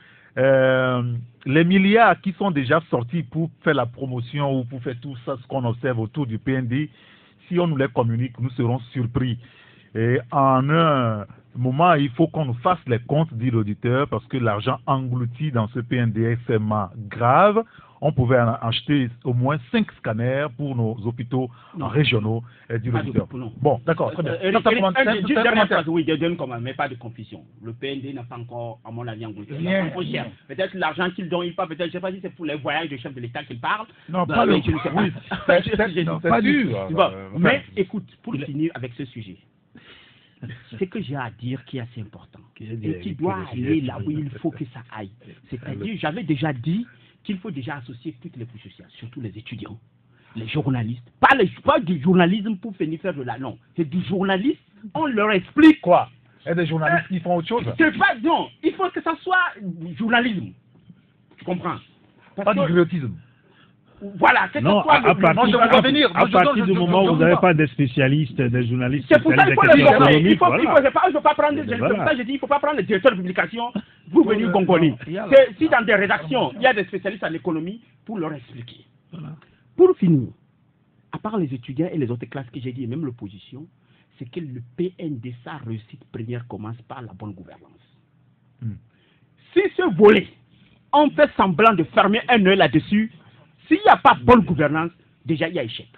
les milliards qui sont déjà sortis pour faire la promotion ou pour faire tout ça, ce qu'on observe autour du PND, si on nous les communique, nous serons surpris. Et en un moment, il faut qu'on nous fasse les comptes, dit l'auditeur, parce que l'argent englouti dans ce PND est extrêmement grave. On pouvait acheter au moins 5 scanners pour nos hôpitaux régionaux, dit l'auditeur. Bon, d'accord, très bien. Oui, mais pas de confusion. Le PND n'a pas encore, à mon avis, englouti. Peut-être l'argent qu'il donne, peut-être, je ne sais pas si c'est pour les voyages de chef de l'État qu'il parle. Non, pas le... Je ne sais pas. Pas du tout. Mais écoute, pour finir avec ce sujet, ce que j'ai à dire qui est assez important et qui doit aller là où il faut que ça aille. C'est-à-dire, j'avais déjà dit qu'il faut déjà associer toutes les couches sociales, surtout les étudiants, les journalistes. Pas du journalisme pour venir faire de la... Non, c'est du journalisme, on leur explique quoi. Il y a des journalistes qui font autre chose. C'est pas... Non, il faut que ça soit du journalisme. Tu comprends? Pas du griotisme. Voilà, c'est non, à partir du moment où vous n'avez pas des spécialistes, des journalistes, c'est pour ça qu'il faut les former. Il ne faut pas prendre, je dis, il faut pas prendre les directeurs de publication pour venir gongoler. Si dans des rédactions, il y a des spécialistes en économie, pour leur expliquer. Voilà. Pour finir, à part les étudiants et les autres classes que j'ai dit, et même l'opposition, c'est que le PND, sa réussite première commence par la bonne gouvernance. Si ce volet, on fait semblant de fermer un œil là-dessus, s'il n'y a pas bonne gouvernance, déjà il y a échec.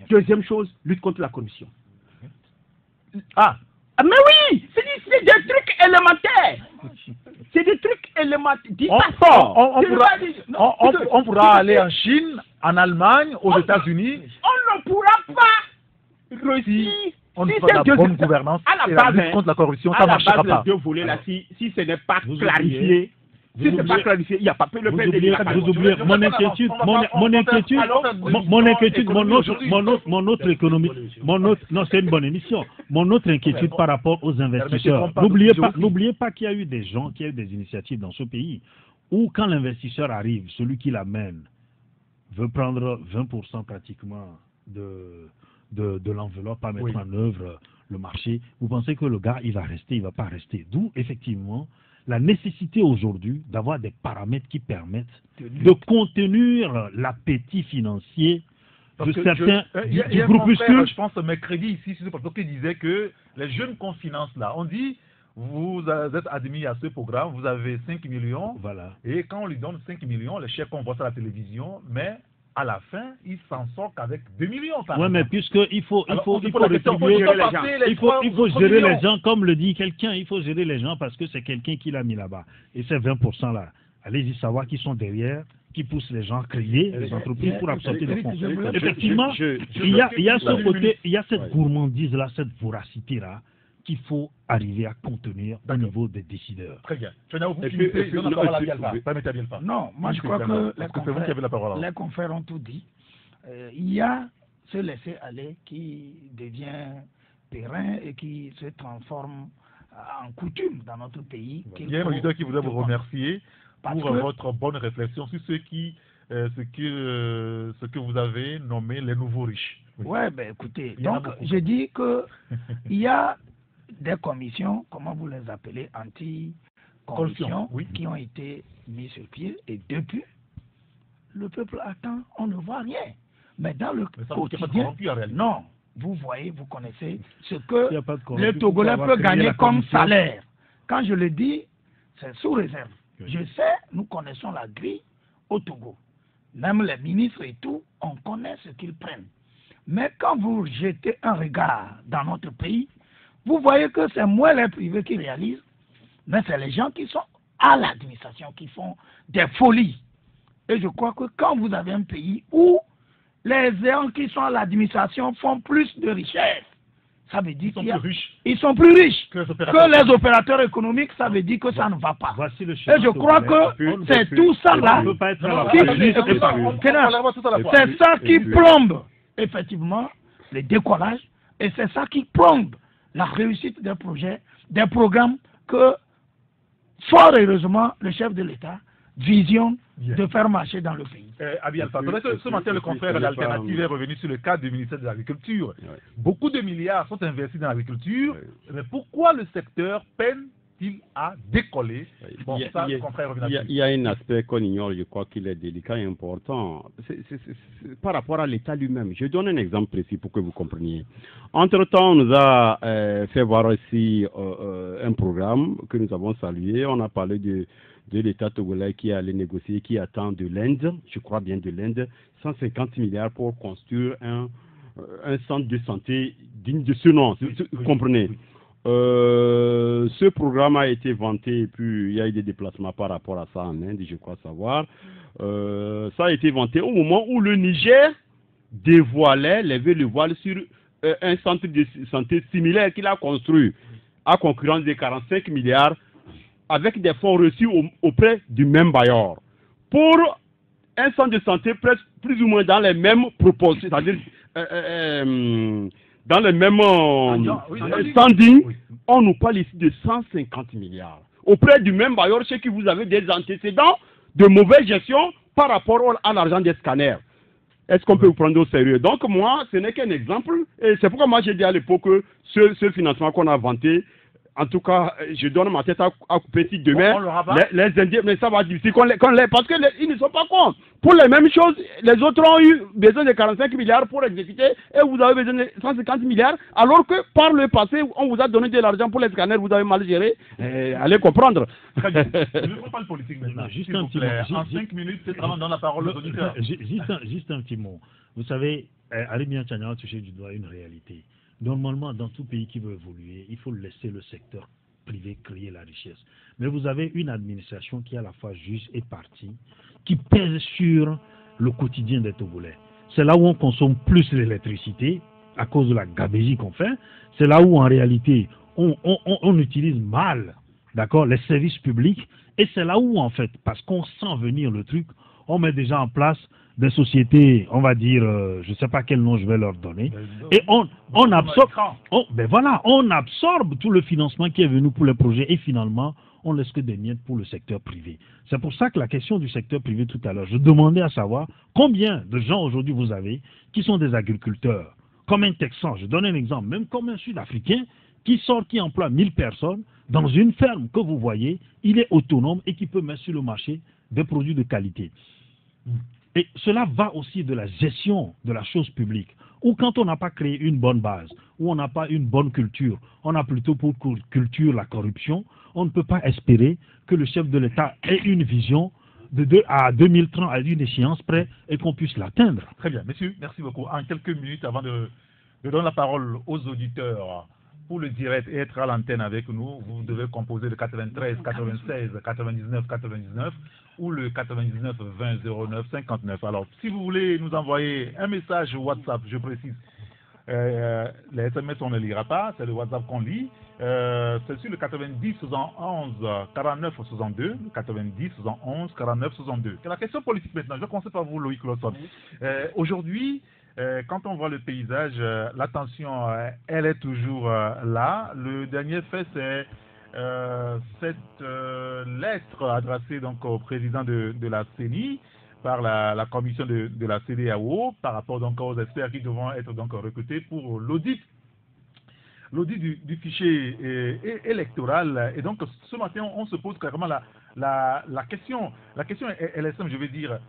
Deuxième chose, lutte contre la corruption. Mais oui, c'est des trucs élémentaires. C'est des trucs élémentaires. Dis pas fort. On pourra aller en Chine, en Allemagne, aux États-Unis. On ne pourra pas réussir. On ne fera pas bonne gouvernance à la et base, la lutte contre la corruption, ça ne marchera pas. Les deux volets là, si ce n'est pas clarifié, Si ce n'est pas clarifié, il n'y a pas le fait de vous oubliez mon autre économie, non, c'est une bonne émission. Mon autre inquiétude par rapport aux investisseurs. N'oubliez pas qu'il y a eu des gens, qu'il y a eu des initiatives dans ce pays où quand l'investisseur arrive, celui qui l'amène veut prendre 20% pratiquement de l'enveloppe à mettre en œuvre le marché. Vous pensez que le gars, il va rester, il ne va pas rester. D'où, effectivement, la nécessité aujourd'hui d'avoir des paramètres qui permettent de contenir l'appétit financier de certains groupuscules. Je pense mercredi ici, c'est parce qu'il disait que les jeunes qu'on finance là, on dit vous êtes admis à ce programme, vous avez 5 millions, voilà. Et quand on lui donne 5 millions, les chèques on voit ça à la télévision, mais à la fin, il s'en sort qu'avec 2 millions par exemple. Mais puisqu'il faut gérer les gens, comme le dit quelqu'un, il faut gérer les gens parce que c'est quelqu'un qui l'a mis là-bas. Et ces 20% là, allez-y savoir qui sont derrière, qui poussent les gens à créer les entreprises pour absorber des fonds. Effectivement, il y a ce côté, il y a cette gourmandise là, cette voracité là, qu'il faut arriver à contenir au niveau des décideurs. Très bien. Je donne la parole à Bialfa. Non, moi je crois que les confrères ont tout dit. Il y a ce laisser-aller qui devient périn et qui se transforme en coutume dans notre pays. Il y a un auditeur qui voudrait vous remercier pour votre bonne réflexion sur ce que vous avez nommé les nouveaux riches. Oui, ben écoutez, donc je dis que il y a des commissions, comment vous les appelez, anti-corruption, qui ont été mises sur pied, et depuis, le peuple attend, on ne voit rien. Mais dans le quotidien, non, vous voyez, vous connaissez ce que le Togolais peut gagner comme salaire. Quand je le dis, c'est sous réserve. Je sais, nous connaissons la grille au Togo. Même les ministres et tout, on connaît ce qu'ils prennent. Mais quand vous jetez un regard dans notre pays, vous voyez que c'est moins les privés qui réalisent, mais c'est les gens qui sont à l'administration qui font des folies. Et je crois que quand vous avez un pays où les gens qui sont à l'administration font plus de richesses, ça veut dire qu'ils sont plus riches que les opérateurs économiques, ça veut dire que ça ne va pas. Et je crois que c'est tout ça là, c'est ça qui plombe effectivement le décollage, et c'est ça qui plombe la réussite des projets, des programmes que, fort heureusement, le chef de l'État visionne de faire marcher dans le pays. Abi Alpha, ce matin, le confrère de l'Alternative est revenu sur le cas du ministère de l'Agriculture. Beaucoup de milliards sont investis dans l'agriculture, mais pourquoi le secteur peine-t-il à décoller? Bon, il y a un aspect qu'on ignore, je crois qu'il est délicat et important. C'est par rapport à l'État lui-même. Je donne un exemple précis pour que vous compreniez. Entre-temps, on nous a fait voir aussi un programme que nous avons salué. On a parlé de l'État togolais qui allait négocier, qui attend de l'Inde, je crois bien de l'Inde, 150 milliards pour construire un centre de santé digne de ce nom. Vous comprenez? Ce programme a été vanté et puis il y a eu des déplacements par rapport à ça en Inde, je crois savoir. Ça a été vanté au moment où le Niger levait le voile sur un centre de santé similaire qu'il a construit à concurrence de 45 milliards avec des fonds reçus auprès du même bailleur. Pour un centre de santé plus ou moins dans les mêmes proportions, c'est-à-dire dans les mêmes standing, on nous parle ici de 150 milliards. Auprès du même bailleur chez qui vous avez des antécédents de mauvaise gestion par rapport à l'argent des scanners. Est-ce qu'on peut vous prendre au sérieux? Donc moi, ce n'est qu'un exemple. Et c'est pourquoi moi j'ai dit à l'époque que ce financement qu'on a vanté, en tout cas, je donne ma tête à couper si demain, les Indiens, mais ça va être difficile parce qu'ils ne sont pas cons. Pour les mêmes choses, les autres ont eu besoin de 45 milliards pour exécuter et vous avez besoin de 150 milliards, alors que par le passé, on vous a donné de l'argent pour les scanners, vous avez mal géré. Allez comprendre. Très bien. Je ne prends pas le politique maintenant. Juste un petit mot. En 5 minutes, c'est vraiment dans la parole aux auditeurs. Juste un petit mot. Vous savez, Ali Miantchania a touché du doigt une réalité. Normalement, dans tout pays qui veut évoluer, il faut laisser le secteur privé créer la richesse. Mais vous avez une administration qui est à la fois juste et partie, qui pèse sur le quotidien des Togolais. C'est là où on consomme plus l'électricité, à cause de la gabégie qu'on fait. C'est là où, en réalité, on utilise mal d'accord, les services publics. Et c'est là où, en fait, parce qu'on sent venir le truc, on met déjà en place des sociétés, on va dire, je ne sais pas quel nom je vais leur donner, et on absorbe, on absorbe tout le financement qui est venu pour les projets, et finalement, on laisse que des miettes pour le secteur privé. C'est pour ça que la question du secteur privé tout à l'heure, je demandais à savoir combien de gens aujourd'hui vous avez qui sont des agriculteurs, comme un Texan, je donne un exemple, même comme un Sud-Africain, qui emploie 1000 personnes dans une ferme que vous voyez, il est autonome et qui peut mettre sur le marché des produits de qualité. Et cela va aussi de la gestion de la chose publique, où quand on n'a pas créé une bonne base, où on n'a pas une bonne culture, on a plutôt pour culture la corruption, on ne peut pas espérer que le chef de l'État ait une vision à 2030, à une échéance près, et qu'on puisse l'atteindre. Très bien, messieurs, merci beaucoup. En quelques minutes, avant de donner la parole aux auditeurs, pour le direct et être à l'antenne avec nous, vous devez composer le 93 96 99 99 ou le 99 20 09 59. Alors, si vous voulez nous envoyer un message WhatsApp, je précise, les SMS on ne lira pas, c'est le WhatsApp qu'on lit. C'est sur le 90 71 49 62, le 90 71 49 62. C'est la question politique maintenant. Je vais commencer par vous, Loïc Lawson. Aujourd'hui, quand on voit le paysage, l'attention, elle est toujours là. Le dernier fait, c'est cette lettre adressée donc au président de la CENI par la commission de la CEDEAO par rapport donc aux experts qui devront être donc recrutés pour l'audit du fichier électoral. Et donc ce matin, on se pose carrément la question. La question elle est simple, je vais dire.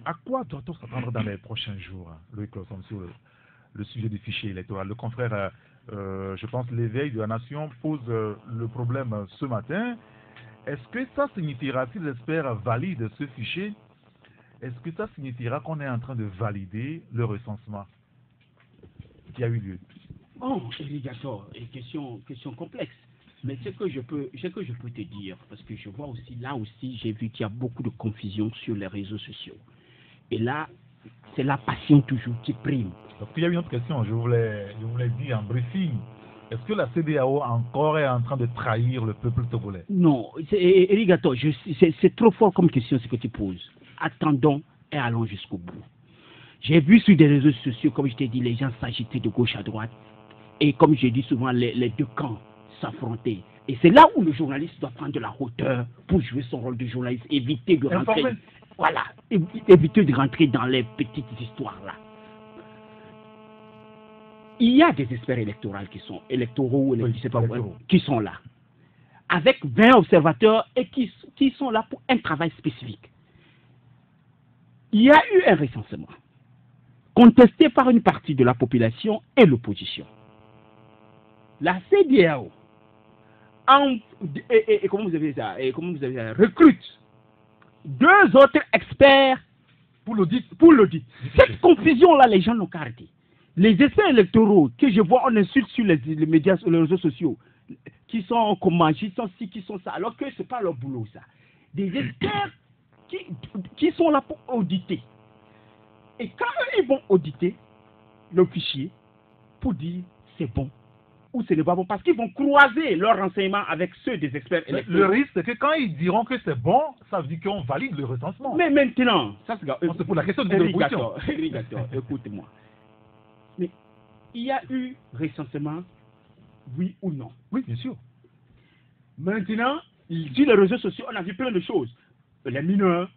À quoi doit-on s'attendre dans les prochains jours, Loïc Lawson, sur le sujet du fichier électoral? Le confrère, je pense, l'éveil de la nation pose le problème ce matin. Est-ce que ça signifiera, si les experts valident ce fichier, est-ce que ça signifiera qu'on est en train de valider le recensement qui a eu lieu? Oh, irrigateur, et question complexe. Mais ce que je peux te dire, parce que je vois aussi, là aussi, j'ai vu qu'il y a beaucoup de confusion sur les réseaux sociaux. Et là, c'est la passion toujours qui prime. Donc il y a une autre question, je voulais dire en briefing. Est-ce que la CEDEAO encore est en train de trahir le peuple togolais? Non, irrigateur, c'est trop fort comme question ce que tu poses. Attendons et allons jusqu'au bout. J'ai vu sur des réseaux sociaux, comme je t'ai dit, les gens s'agiter de gauche à droite. Et comme je dis souvent, les deux camps s'affronter. Et c'est là où le journaliste doit prendre de la hauteur pour jouer son rôle de journaliste, éviter de rentrer, éviter de rentrer dans les petites histoires là. Il y a des experts électoraux qui sont là, avec 20 observateurs et qui sont là pour un travail spécifique. Il y a eu un recensement contesté par une partie de la population et l'opposition. La CEDEAO comment vous avez ça, recrute 2 autres experts pour l'audit. Cette confusion-là, les gens n'ont qu'à arrêter. Les experts électoraux que je vois, on insulte sur les médias, sur les réseaux sociaux, qui sont comment, qui sont ci, qui sont ça, alors que ce n'est pas leur boulot, ça. Des experts qui sont là pour auditer. Et quand ils vont auditer le fichier, pour dire c'est bon, ou ce n'est pas bon, parce qu'ils vont croiser leurs renseignements avec ceux des experts électoraux. Le risque, c'est que quand ils diront que c'est bon, ça veut dire qu'on valide le recensement. Mais maintenant, ça c'est pour la question de l'opposition. Écoute-moi. Mais il y a eu recensement, oui ou non? Oui, bien sûr. Maintenant, sur les réseaux sociaux, on a vu plein de choses. Les mineurs,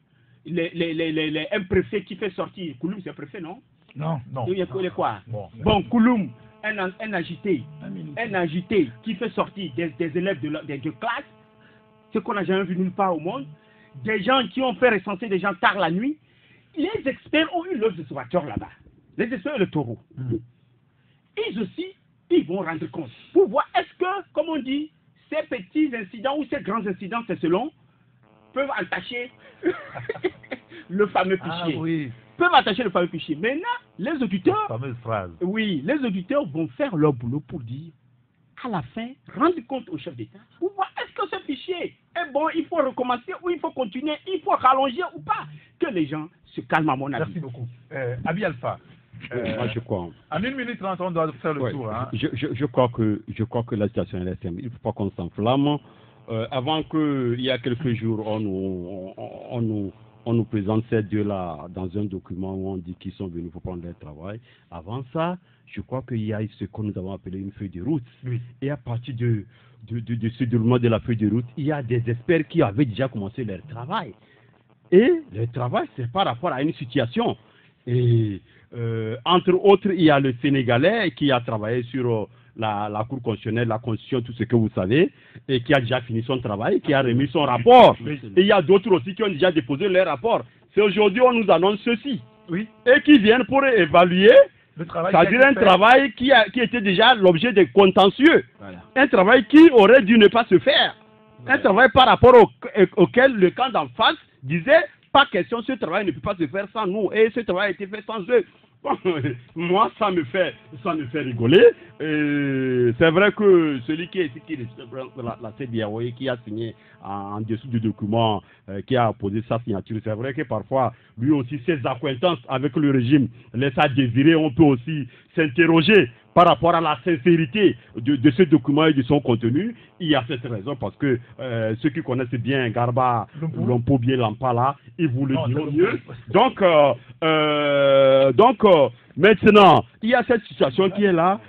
un préfet qui fait sortir. Kouloum, c'est un préfet, non? Non. Il y a quoi? Bon, Kouloum. Un agité qui fait sortir des élèves de classe, ce qu'on n'a jamais vu nulle part au monde, des gens qui ont fait recenser des gens tard la nuit. Les experts ont eu leurs observateurs là-bas, les experts électoraux. Ils aussi, ils vont rendre compte pour voir est-ce que, comme on dit, ces petits incidents ou ces grands incidents, c'est selon, peuvent attacher le fameux fichier. Oui. Peuvent attacher le fameux fichier. Maintenant, les auditeurs, fameuse phrase. Oui, les auditeurs vont faire leur boulot pour dire, à la fin, rendre compte au chef d'État, pour voir est-ce que ce fichier est bon, il faut recommencer ou il faut continuer, il faut rallonger ou pas. Que les gens se calment à mon avis. Merci beaucoup. Abi Alpha, Moi, je crois. En 1 minute 30, on doit faire le tour. Hein. Je crois que la situation est simple. Il ne faut pas qu'on s'enflamme. Avant qu'il y a quelques jours, on nous présente ces deux-là dans un document où on dit qu'ils sont venus pour prendre leur travail. Avant ça, je crois qu'il y a ce que nous avons appelé une feuille de route. Oui. Et à partir de ce déroulement de la feuille de route, il y a des experts qui avaient déjà commencé leur travail. Et le travail, c'est par rapport à une situation. Et entre autres, il y a le Sénégalais qui a travaillé sur la Cour constitutionnelle, la Constitution, tout ce que vous savez, et qui a déjà fini son travail, qui a remis son rapport. Et il y a d'autres aussi qui ont déjà déposé leur rapport. C'est aujourd'hui on nous annonce ceci. Oui. Et qui viennent pour évaluer, c'est-à-dire un travail qui était déjà l'objet de contentieux. Voilà. Un travail qui aurait dû ne pas se faire. Voilà. Un travail par rapport auquel le camp d'en face disait, pas question, ce travail ne peut pas se faire sans nous. Et ce travail a été fait sans eux. Moi, ça me fait rigoler. C'est vrai que celui qui la CEDEAO et qui a signé en dessous du document, qui a posé sa signature, c'est vrai que parfois, lui aussi, ses acquaintances avec le régime laissent à désirer. On peut aussi s'interroger par rapport à la sincérité de ce document et de son contenu. Il y a cette raison parce que ceux qui connaissent bien Garba, Lompo, bien Lampala, ils vous le diront mieux. Donc, maintenant, il y a cette situation qui est là.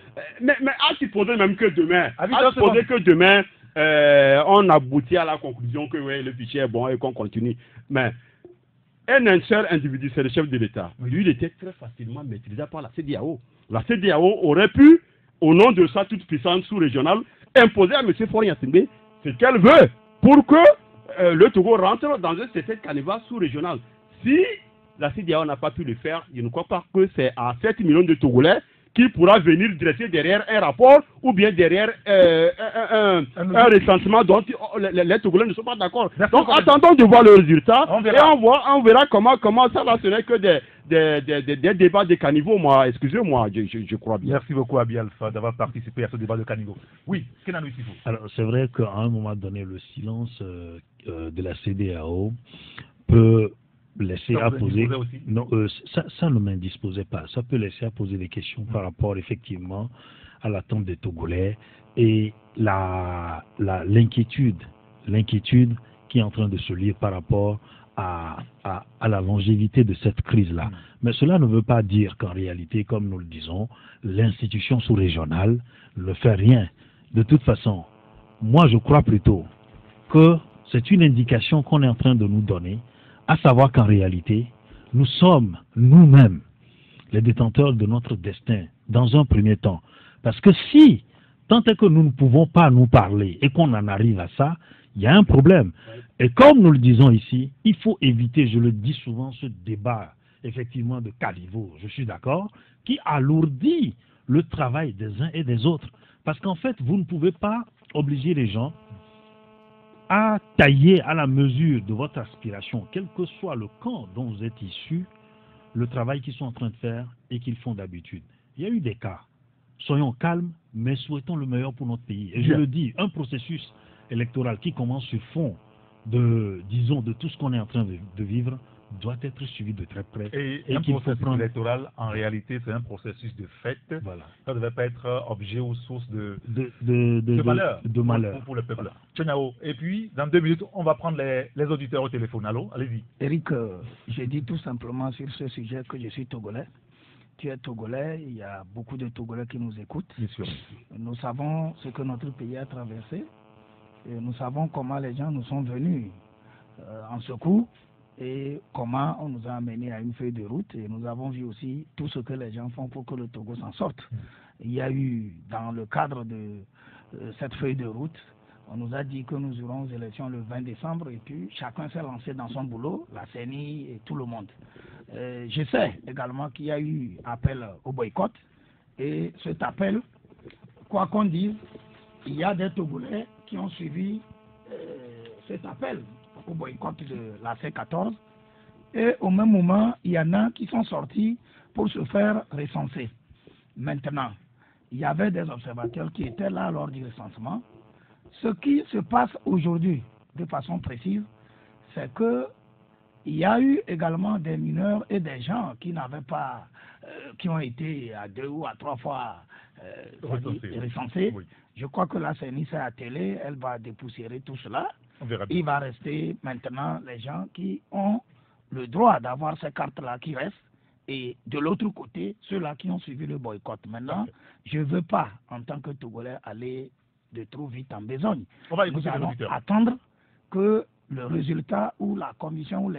Mais à supposer même que demain, on aboutit à la conclusion que le fichier est bon et qu'on continue. Mais un seul individu, c'est le chef de l'État. Lui, il était très facilement maîtrisé par la CEDEAO. La CEDEAO aurait pu, au nom de sa toute puissance sous-régionale, imposer à M. Faure Gnassingbé ce qu'elle veut pour que le Togo rentre dans un certain canevas sous-régional. Si la CEDEAO n'a pas pu le faire, je ne crois pas que c'est à 7 millions de Togolais qui pourra venir dresser derrière un rapport ou bien derrière un ressentiment dont les Togolais ne sont pas d'accord. Donc attendons de voir le résultat et on verra comment ça va. Ce n'est que des débats de caniveau, moi. Excusez-moi, je crois bien. Merci beaucoup, Abi Alpha, d'avoir participé à ce débat de caniveau. Oui, Kenan Sifo. Alors, c'est vrai qu'à un moment donné, le silence de la CEDEAO peut laisser à poser. Non, ça ne m'indisposait pas. Ça peut laisser à poser des questions par rapport effectivement à l'attente des Togolais et l'inquiétude qui est en train de se lire par rapport à la longévité de cette crise-là. Mais cela ne veut pas dire qu'en réalité, comme nous le disons, l'institution sous-régionale ne fait rien. De toute façon, moi je crois plutôt que c'est une indication qu'on est en train de nous donner, à savoir qu'en réalité, nous sommes nous-mêmes les détenteurs de notre destin dans un premier temps. Parce que si, tant est que nous ne pouvons pas nous parler et qu'on en arrive à ça, il y a un problème. Et comme nous le disons ici, il faut éviter, je le dis souvent, ce débat effectivement de caniveau, je suis d'accord, qui alourdit le travail des uns et des autres. Parce qu'en fait, vous ne pouvez pas obliger les gens à tailler à la mesure de votre aspiration, quel que soit le camp dont vous êtes issu, le travail qu'ils sont en train de faire et qu'ils font d'habitude. Il y a eu des cas. Soyons calmes, mais souhaitons le meilleur pour notre pays. Et je le dis, un processus électoral qui commence sur fond de tout ce qu'on est en train de vivre doit être suivi de très près. Et un processus électoral, en réalité, c'est un processus de fait. Voilà. Ça ne devait pas être objet ou source de malheur, pour le peuple. Tchenao. Et puis, dans 2 minutes, on va prendre les auditeurs au téléphone. Allô, allez-y. Eric, je dis tout simplement sur ce sujet que je suis togolais. Tu es togolais, il y a beaucoup de Togolais qui nous écoutent. Bien sûr. Nous savons ce que notre pays a traversé. Et nous savons comment les gens nous sont venus en secours. Et comment on nous a amenés à une feuille de route. Et nous avons vu aussi tout ce que les gens font pour que le Togo s'en sorte. Il y a eu, dans le cadre de cette feuille de route, on nous a dit que nous aurons aux élections le 20 décembre et puis chacun s'est lancé dans son boulot, la CENI et tout le monde. Je sais également qu'il y a eu appel au boycott. Et cet appel, quoi qu'on dise, il y a des Togolais qui ont suivi cet appel au boycott de la C14 et au même moment il y en a qui sont sortis pour se faire recenser. Maintenant, il y avait des observateurs qui étaient là lors du recensement. Ce qui se passe aujourd'hui de façon précise, c'est que il y a eu également des mineurs et des gens qui n'avaient pas qui ont été à 2 ou à 3 fois recensés. Oui. Je crois que la CENI s'est attelée, elle va dépoussiérer tout cela. Il va rester maintenant les gens qui ont le droit d'avoir ces cartes-là qui restent. Et de l'autre côté, ceux-là qui ont suivi le boycott. Maintenant, je ne veux pas, en tant que Togolais, aller de trop vite en besogne. Nous allons attendre que le résultat ou la commission ou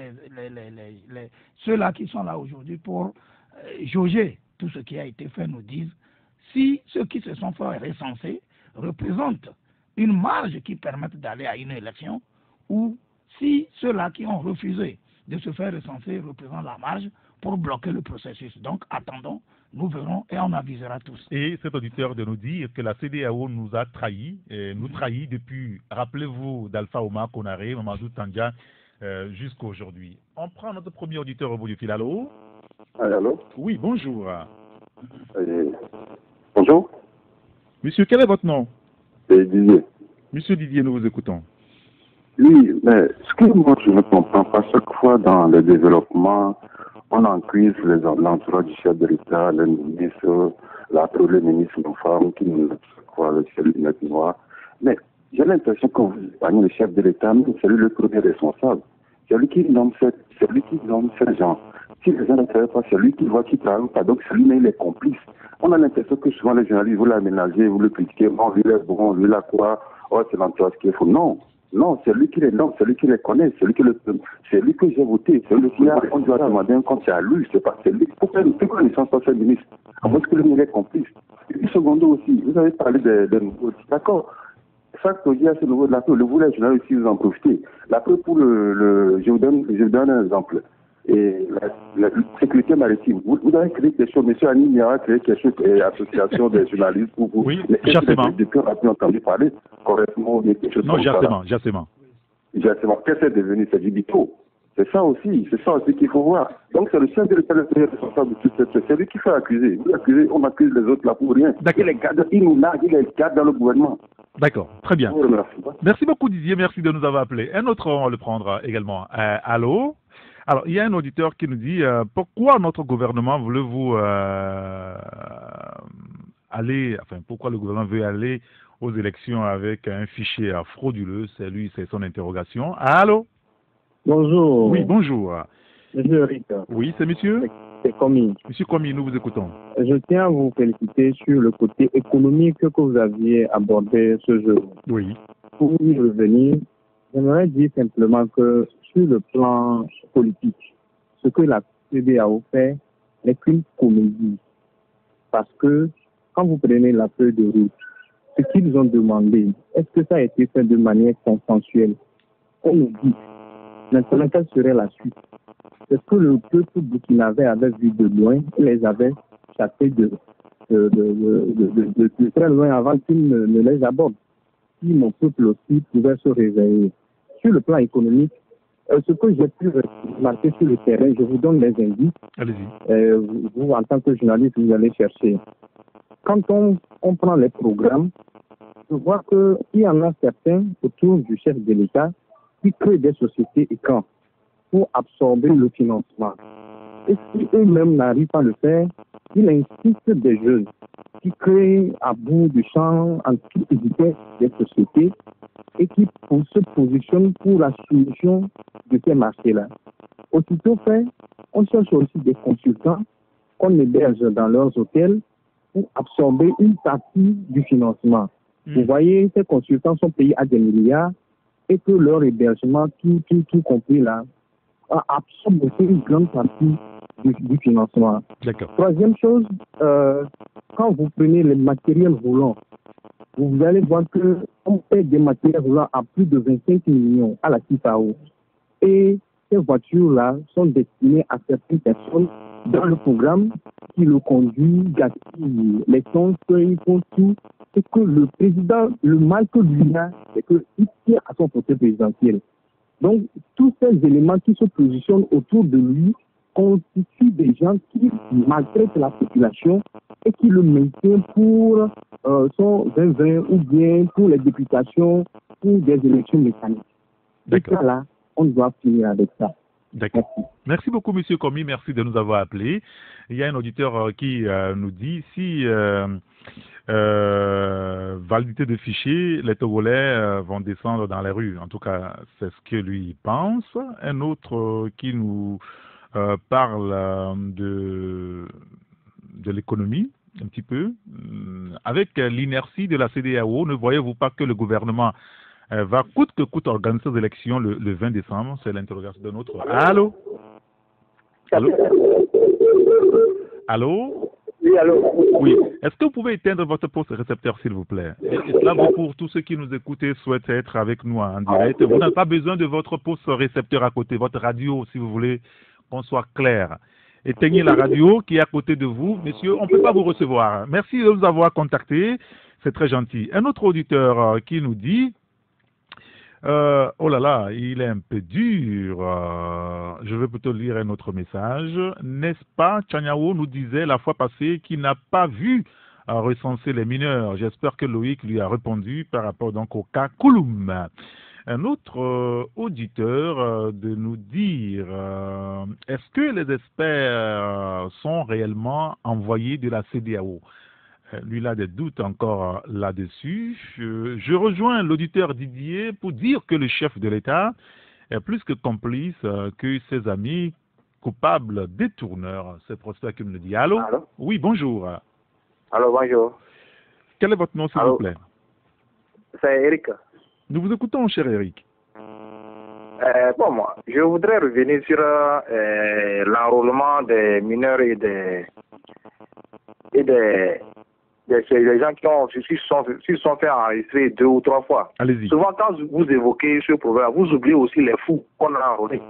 ceux-là qui sont là aujourd'hui pour jauger tout ce qui a été fait nous disent si ceux qui se sont fait recenser représentent une marge qui permette d'aller à une élection ou si ceux-là qui ont refusé de se faire recenser représentent la marge pour bloquer le processus. Donc, attendons, nous verrons et on avisera tous. Et cet auditeur de nous dire que la CEDEAO nous a trahis, nous trahit depuis, rappelez-vous, d'Alpha Oumar Konaré, Mamadou Tandja, jusqu'à aujourd'hui. On prend notre premier auditeur au bout du fil. Allô? Allô? Oui, bonjour. Bonjour. Monsieur, quel est votre nom? C'est Didier. Monsieur Didier, nous vous écoutons. Oui, mais ce que moi je ne comprends pas, chaque fois dans le développement, on accuse l'entourage du chef de l'État, le ministre, la Premier ministre de femmes qui nous quoi, le chef de l'État noir. Mais j'ai l'impression que vous épargnez le chef de l'État, mais c'est lui le premier responsable. C'est lui qui nomme ces gens. Si les gens ne savent pas, c'est lui qui voit qui travaille pas. Donc c'est lui-même les complices. On a l'impression que souvent les journalistes, vous l'aménagez, vous le critiquez, bon, lui il est bon, lui la quoi, oh c'est l'entourage qui est faux. Non. Non, c'est lui qui les nomme, c'est lui qui les connaît, c'est lui que j'ai voté, c'est lui qui on doit demander un compte, c'est à lui, c'est pas c'est lui. Pourquoi il ne sont pas fait ministre? À moins que le ministre est complice. Une seconde aussi, vous avez parlé de nouveaux. D'accord. Chaque projet à ce niveau de la preuve, vous les journalistes aussi vous en profitez. La preuve pour je vous donne un exemple. Et la sécurité maritime, vous avez créé quelque chose, M. Annie a créé quelque chose, association des journalistes pour vous. Oui, Jassément. Depuis, on a pu entendu parler correctement de quelque chose. Non, Jassément. Jassément. Qu'est-ce que c'est devenu? C'est du bito. C'est ça aussi qu'il faut voir. Donc c'est le chef de l'État le responsable de tout ça. C'est lui qui fait accuser. Vous accusez, on accuse les autres là pour rien. Il nous nargue, il est cadre dans le gouvernement. D'accord, très bien. Merci beaucoup Didier, merci de nous avoir appelé. Un autre, on va le prendre également. Allô? Alors, il y a un auditeur qui nous dit pourquoi notre gouvernement voulez-vous pourquoi le gouvernement veut aller aux élections avec un fichier frauduleux? C'est son interrogation. Allô? Bonjour. Oui, bonjour. Monsieur Eric. Oui, c'est monsieur? C'est Komi. Monsieur Komi, nous vous écoutons. Je tiens à vous féliciter sur le côté économique que vous aviez abordé ce jour. Oui. Pour y revenir, j'aimerais dire simplement que sur le plan politique, ce que la CEDEAO fait n'est qu'une comédie. Parce que quand vous prenez la feuille de route, ce qu'ils ont demandé, est-ce que ça a été fait de manière consensuelle? On nous dit, maintenant, quelle serait la suite? Est-ce que le peuple burkinabé avait vu de loin, il les avait chassés de très loin avant qu'ils ne les abordent? Si mon peuple aussi pouvait se réveiller. Sur le plan économique, ce que j'ai pu remarquer sur le terrain, je vous donne les indices. Allez-y. Vous, en tant que journaliste, vous allez chercher. Quand on prend les programmes, je vois qu'il y en a certains autour du chef de l'État qui créent des sociétés écrans pour absorber le financement. Et si eux-mêmes n'arrivent pas à le faire, il insiste des jeunes qui créent à bout du champ en toute vitesse des sociétés et qui se positionnent pour la solution de ces marchés-là. Aussitôt fait, on cherche aussi des consultants qu'on héberge dans leurs hôtels pour absorber une partie du financement. Vous voyez, ces consultants sont payés à des milliards et que leur hébergement, tout compris là, absorbe aussi une grande partie du financement. D'accord. Troisième chose, quand vous prenez les matériels roulants, vous allez voir qu'on paie des matériels roulants à plus de 25 millions à la CIFAO. Et ces voitures-là sont destinées à certaines personnes dans le programme qui le conduit, gaspille l'essence, ils font tout. Et que le président, le mal que lui a, c'est qu'il tient à son côté présidentiel. Donc, tous ces éléments qui se positionnent autour de lui constituent des gens qui maltraitent la population et qui le maintiennent pour son 2020 ou bien pour les députations, pour des élections mécaniques. Et ça, là, on doit finir avec ça. D'accord. Merci beaucoup, Monsieur Komi. Merci de nous avoir appelés. Il y a un auditeur qui nous dit si validité de fichiers, les Togolais vont descendre dans les rues. En tout cas, c'est ce que lui pense. Un autre qui nous parle de l'économie, un petit peu. Avec l'inertie de la CEDEAO, ne voyez-vous pas que le gouvernement va coûte que coûte organiser ces élections le 20 décembre? C'est l'interrogation de notre... Allô? Allô? Allô? Oui, allô? Oui. Est-ce que vous pouvez éteindre votre poste récepteur, s'il vous plaît? Et cela vaut pour tous ceux qui nous écoutent et souhaitent être avec nous en direct. Vous n'avez pas besoin de votre poste récepteur à côté, votre radio, si vous voulez qu'on soit clair. Éteignez la radio qui est à côté de vous. Messieurs, on ne peut pas vous recevoir. Merci de nous avoir contactés. C'est très gentil. Un autre auditeur qui nous dit... oh là là, il est un peu dur. Je vais plutôt lire un autre message. N'est-ce pas, Tchaniao nous disait la fois passée qu'il n'a pas vu recenser les mineurs. J'espère que Loïc lui a répondu par rapport donc au cas Kouloum. Un autre auditeur de nous dire est-ce que les experts sont réellement envoyés de la CEDEAO? Lui, il a des doutes encore là-dessus. Je rejoins l'auditeur Didier pour dire que le chef de l'État est plus que complice que ses amis coupables détourneurs. C'est pour ça qu'il me le dit. Allô? Allô? Oui, bonjour. Allô, bonjour. Quel est votre nom, s'il vous plaît? C'est Eric. Nous vous écoutons, cher Eric. Bon, moi, je voudrais revenir sur l'enrôlement des mineurs et des gens qui se sont fait enregistrer 2 ou 3 fois. Allez-y. Souvent, quand vous évoquez ce problème, vous oubliez aussi les fous qu'on a enrôlés.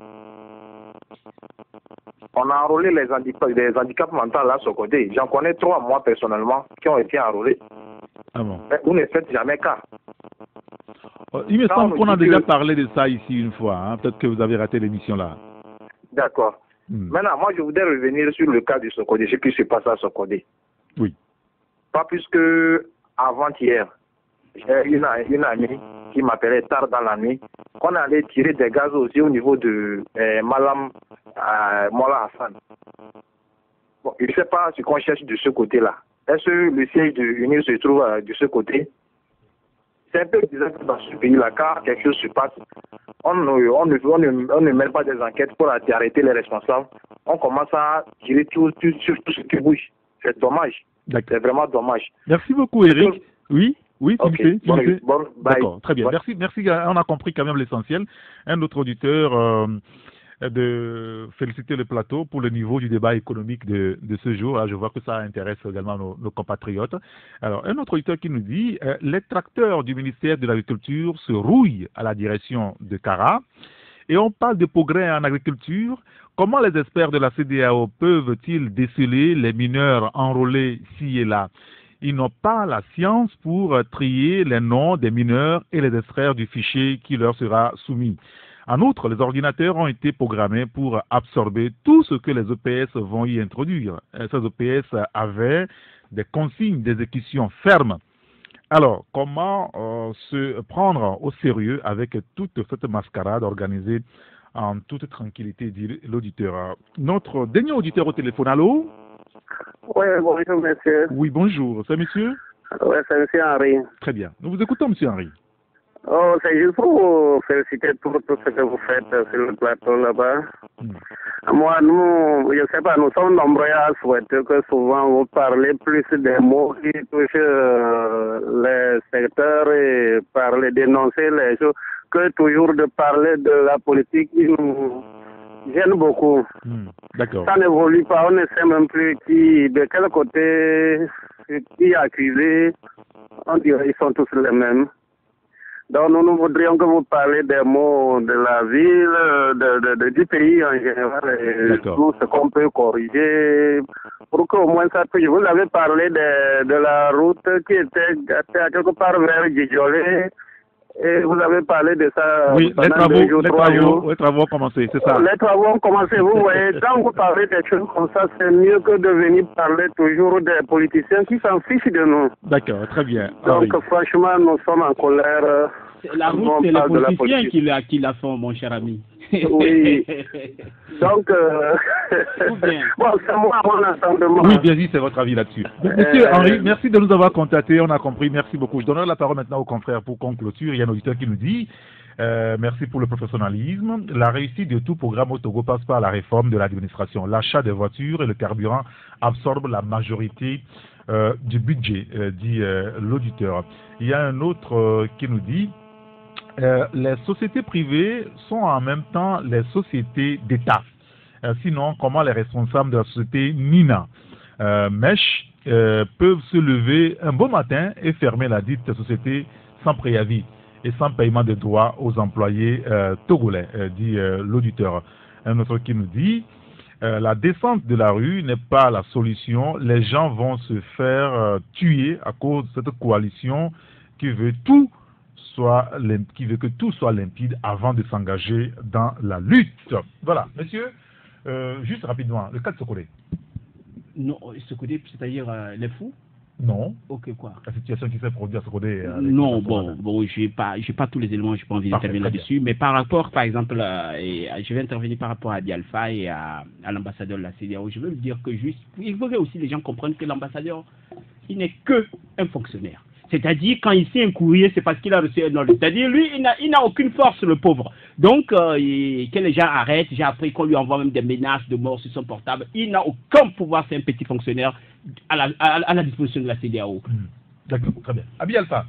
On a enrôlé les handicaps mentaux là, sur côté. J'en connais 3, moi, personnellement, qui ont été enrôlés. Ah bon? Mais vous ne faites jamais cas. Il me semble qu'on a déjà parlé de ça ici une fois. Hein? Peut-être que vous avez raté l'émission là. D'accord. Maintenant, moi, je voudrais revenir sur le cas du Sokodé, ce qui se passe à Sokodé. Oui. Pas plus que avant-hier, j'ai une amie qui m'appelait tard dans la nuit, qu'on allait tirer des gaz aussi au niveau de Malam Mola Hassan. Bon, je ne sais pas ce qu'on cherche de ce côté-là. Est-ce que le siège de l'Union se trouve de ce côté? C'est un peu bizarre dans ce pays-là, car quelque chose se passe. On ne mène pas des enquêtes pour arrêter les responsables. On commence à tirer sur tout ce qui bouge. C'est dommage. C'est vraiment dommage. Merci beaucoup, Eric. Oui, okay. D'accord, très bien. Merci. On a compris quand même l'essentiel. Un autre auditeur de féliciter le plateau pour le niveau du débat économique de ce jour. Je vois que ça intéresse également nos compatriotes. Alors, un autre auditeur qui nous dit les tracteurs du ministère de l'Agriculture se rouillent à la direction de Kara. Et on parle de progrès en agriculture. Comment les experts de la CEDEAO peuvent-ils déceler les mineurs enrôlés ci et là? Ils n'ont pas la science pour trier les noms des mineurs et les extraire du fichier qui leur sera soumis. En outre, les ordinateurs ont été programmés pour absorber tout ce que les EPS vont y introduire. Ces EPS avaient des consignes d'exécution fermes. Alors, comment se prendre au sérieux avec toute cette mascarade organisée en toute tranquillité, dit l'auditeur. Notre dernier auditeur au téléphone, allô? Oui, bonjour, monsieur. Oui, bonjour. C'est monsieur? Oui, c'est monsieur Henri. Très bien. Nous vous écoutons, monsieur Henri. Oh, c'est juste pour vous féliciter pour tout ce que vous faites sur le plateau là-bas. Moi, nous, je ne sais pas, nous sommes nombreux à souhaiter que souvent vous parlez plus des mots qui touchent les secteurs et dénoncer les choses, que toujours de parler de la politique qui nous gêne beaucoup. D'accord. Ça n'évolue pas, on ne sait même plus de quel côté, qui est accusé. On dirait qu'ils sont tous les mêmes. Donc nous voudrions que vous parliez des mots de la ville, du pays en général, et tout ce qu'on peut corriger, pour qu'au moins ça puisse. Vous avez parlé de la route qui était quelque part vers Djidjolé, et vous avez parlé de ça. Oui, les travaux ont commencé, c'est ça. Les travaux ont commencé, vous voyez, quand vous parlez des choses comme ça, c'est mieux que de venir parler toujours des politiciens qui s'en fichent de nous. D'accord, très bien. Donc franchement, nous sommes en colère. La route, c'est les politiciens qui la font, mon cher ami. Oui. Donc, bon, c'est moi mon entendement. Oui, bien dit, c'est votre avis là-dessus. Monsieur Henri, merci de nous avoir contactés, on a compris, merci beaucoup. Je donnerai la parole maintenant aux confrères pour qu'on clôture. Il y a un auditeur qui nous dit merci pour le professionnalisme. La réussite de tout programme au Togo passe par la réforme de l'administration. L'achat des voitures et le carburant absorbent la majorité du budget, dit l'auditeur. Il y a un autre qui nous dit les sociétés privées sont en même temps les sociétés d'État. Sinon, comment les responsables de la société Nina Mèche peuvent se lever un beau matin et fermer la dite société sans préavis et sans paiement de droits aux employés togolais, dit l'auditeur. Un autre qui nous dit la descente de la rue n'est pas la solution. Les gens vont se faire tuer à cause de cette coalition qui veut que tout soit limpide avant de s'engager dans la lutte. Voilà, monsieur, juste rapidement, le cas de Sokodé. Non, Sokodé, c'est-à-dire les fous? Non. Ok, quoi. La situation qui s'est produite à Sokodé. Non, bon, j'ai pas tous les éléments, je n'ai pas envie d'intervenir là-dessus, mais par rapport, par exemple, je vais intervenir par rapport à Abi Alpha et à l'ambassadeur de la CEDEAO. Je veux dire que il faudrait aussi les gens comprennent que l'ambassadeur, il n'est qu'un fonctionnaire. C'est-à-dire, quand il signe un courrier, c'est parce qu'il a reçu un ordre. C'est-à-dire, lui, il n'a aucune force, le pauvre. Donc, que les gens arrêtent, j'ai appris qu'on lui envoie même des menaces de mort sur son portable. Il n'a aucun pouvoir, c'est un petit fonctionnaire à la disposition de la CEDEAO. D'accord, très bien. Abi Alpha.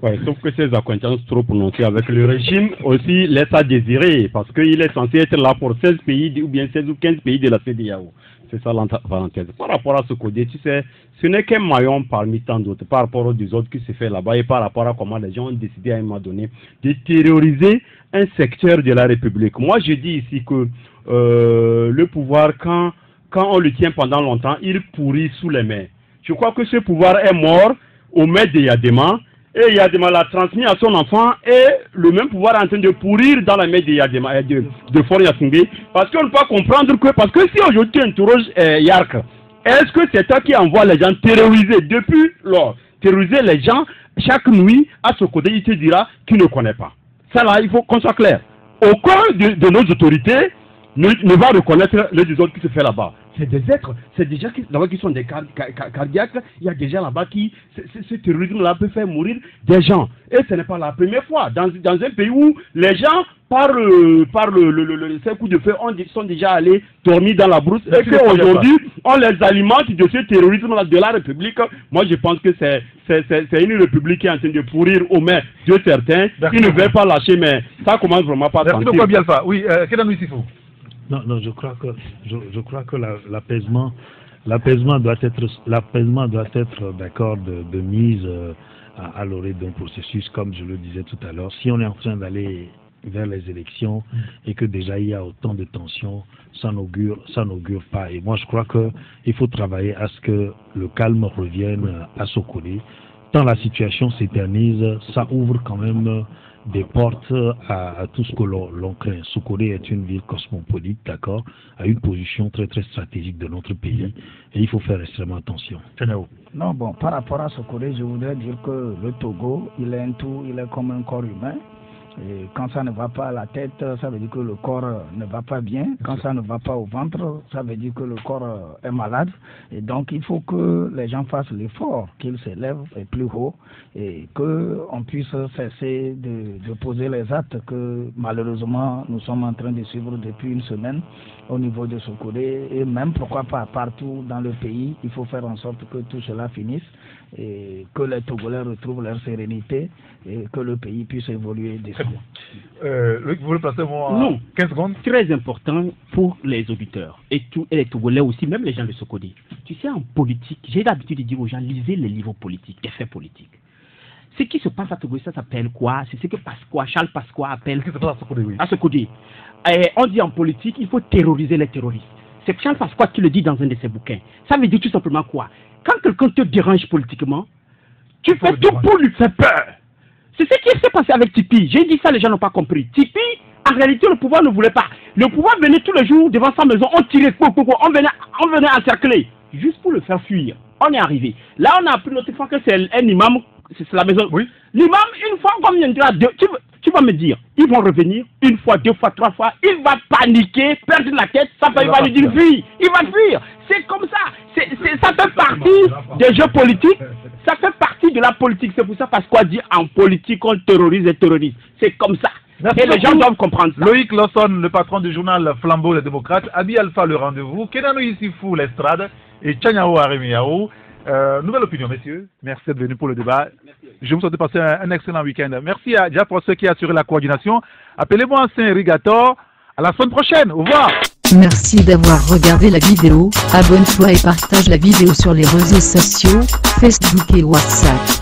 Ouais, sauf que ces accointances trop prononcées avec le régime aussi laissent à désirer, parce qu'il est censé être là pour 16 pays, ou bien 16 ou 15 pays de la CEDEAO. C'est ça la parenthèse. Par rapport à ce côté, tu sais, ce n'est qu'un maillon parmi tant d'autres, par rapport aux deux autres qui se fait là-bas et par rapport à comment les gens ont décidé à un moment donné de terroriser un secteur de la République. Moi, je dis ici que le pouvoir, quand on le tient pendant longtemps, il pourrit sous les mains. Je crois que ce pouvoir est mort aux mains de Yadema. Et Yadema l'a transmis à son enfant et le même pouvoir est en train de pourrir dans la main de Yadema, de Faure Gnassingbé. Parce qu'on ne peut pas comprendre que, parce que si aujourd'hui tu interroges Yark, est-ce que c'est toi qui envoie les gens terroriser depuis lors, terroriser les gens chaque nuit à ce côté, il te dira qu'il ne connaît pas. Ça là, il faut qu'on soit clair. Aucun de nos autorités ne va reconnaître le désordre qui se fait là-bas. C'est des êtres, c'est des gens là-bas qui sont des cardiaques, il y a des gens là-bas qui, ce terrorisme-là peut faire mourir des gens. Et ce n'est pas la première fois. Dans un pays où les gens, par le coup de feu, sont déjà allés dormir dans la brousse, et qu'aujourd'hui, on les alimente de ce terrorisme-là de la République. Moi, je pense que c'est une République qui est en train de pourrir aux mains de certains, qui ne veulent pas lâcher, mais ça commence vraiment pas à sentir. Merci beaucoup, Alpha. Oui, Kedanou Issifou. Non, je crois que l'apaisement doit être d'accord de mise à l'orée d'un processus, comme je le disais tout à l'heure. Si on est en train d'aller vers les élections et que déjà il y a autant de tensions, ça n'augure pas. Et moi je crois qu'il faut travailler à ce que le calme revienne à Sokodé. Tant la situation s'éternise, ça ouvre quand même des portes à tout ce que l'on craint. Sokodé est une ville cosmopolite, d'accord, à une position très très stratégique de notre pays, et il faut faire extrêmement attention. Non, bon, par rapport à Sokodé, je voudrais dire que le Togo, il est un tout, il est comme un corps humain. Et quand ça ne va pas à la tête, ça veut dire que le corps ne va pas bien. Quand ça ne va pas au ventre, ça veut dire que le corps est malade. Et donc, il faut que les gens fassent l'effort, qu'ils s'élèvent plus haut et qu'on puisse cesser de poser les actes que malheureusement nous sommes en train de suivre depuis une semaine au niveau de Sokodé. Et même, pourquoi pas, partout dans le pays, il faut faire en sorte que tout cela finisse et que les Togolais retrouvent leur sérénité et que le pays puisse évoluer décemment. Loïc, vous voulez placer moi 15 secondes? Très important pour les auditeurs et les Togolais aussi, même les gens de Sokodé. Tu sais, en politique, j'ai l'habitude de dire aux gens, lisez les livres politiques, les faits politiques. Ce qui se passe à Togo, ça s'appelle quoi? C'est ce que Charles Pasqua appelle. Ce qui se passe à Sokodé, oui. À Sokodé. On dit en politique, il faut terroriser les terroristes. C'est Charles Pasqua qui le dit dans un de ses bouquins. Ça veut dire tout simplement quoi? Quand quelqu'un te dérange politiquement, tu fais tout pour lui faire peur. C'est ce qui s'est passé avec Tipi. J'ai dit ça, les gens n'ont pas compris. Tipi, en réalité, le pouvoir ne voulait pas. Le pouvoir venait tous les jours devant sa maison, on tirait, on venait encercler, juste pour le faire fuir. On est arrivé. Là, on a appris notre fois que c'est un imam, c'est la maison. Oui. L'imam, une fois, comme il y a tu tu vas me dire, ils vont revenir une fois, deux fois, trois fois, il va paniquer, perdre la tête, il va lui dire fuis, il va fuir. C'est comme ça. Ça fait partie des jeux politiques, ça fait partie de la politique. C'est pour ça, parce qu'on dit en politique, on terrorise les terroristes. C'est comme ça. Et les gens doivent comprendre ça. Loïc Lawson, le patron du journal Flambeau Les Démocrates, Abi Alpha, le rendez-vous, Kenanou Issifou, l'Estrade, et Tchanyao Aremiao. Nouvelle opinion, messieurs. Merci d'être venus pour le débat. Je vous souhaite de passer un excellent week-end. Merci à Dia pour ceux qui ont assuré la coordination. Appelez-moi Saint-Rigator. À la semaine prochaine. Au revoir. Merci d'avoir regardé la vidéo. Abonne-toi et partage la vidéo sur les réseaux sociaux, Facebook et WhatsApp.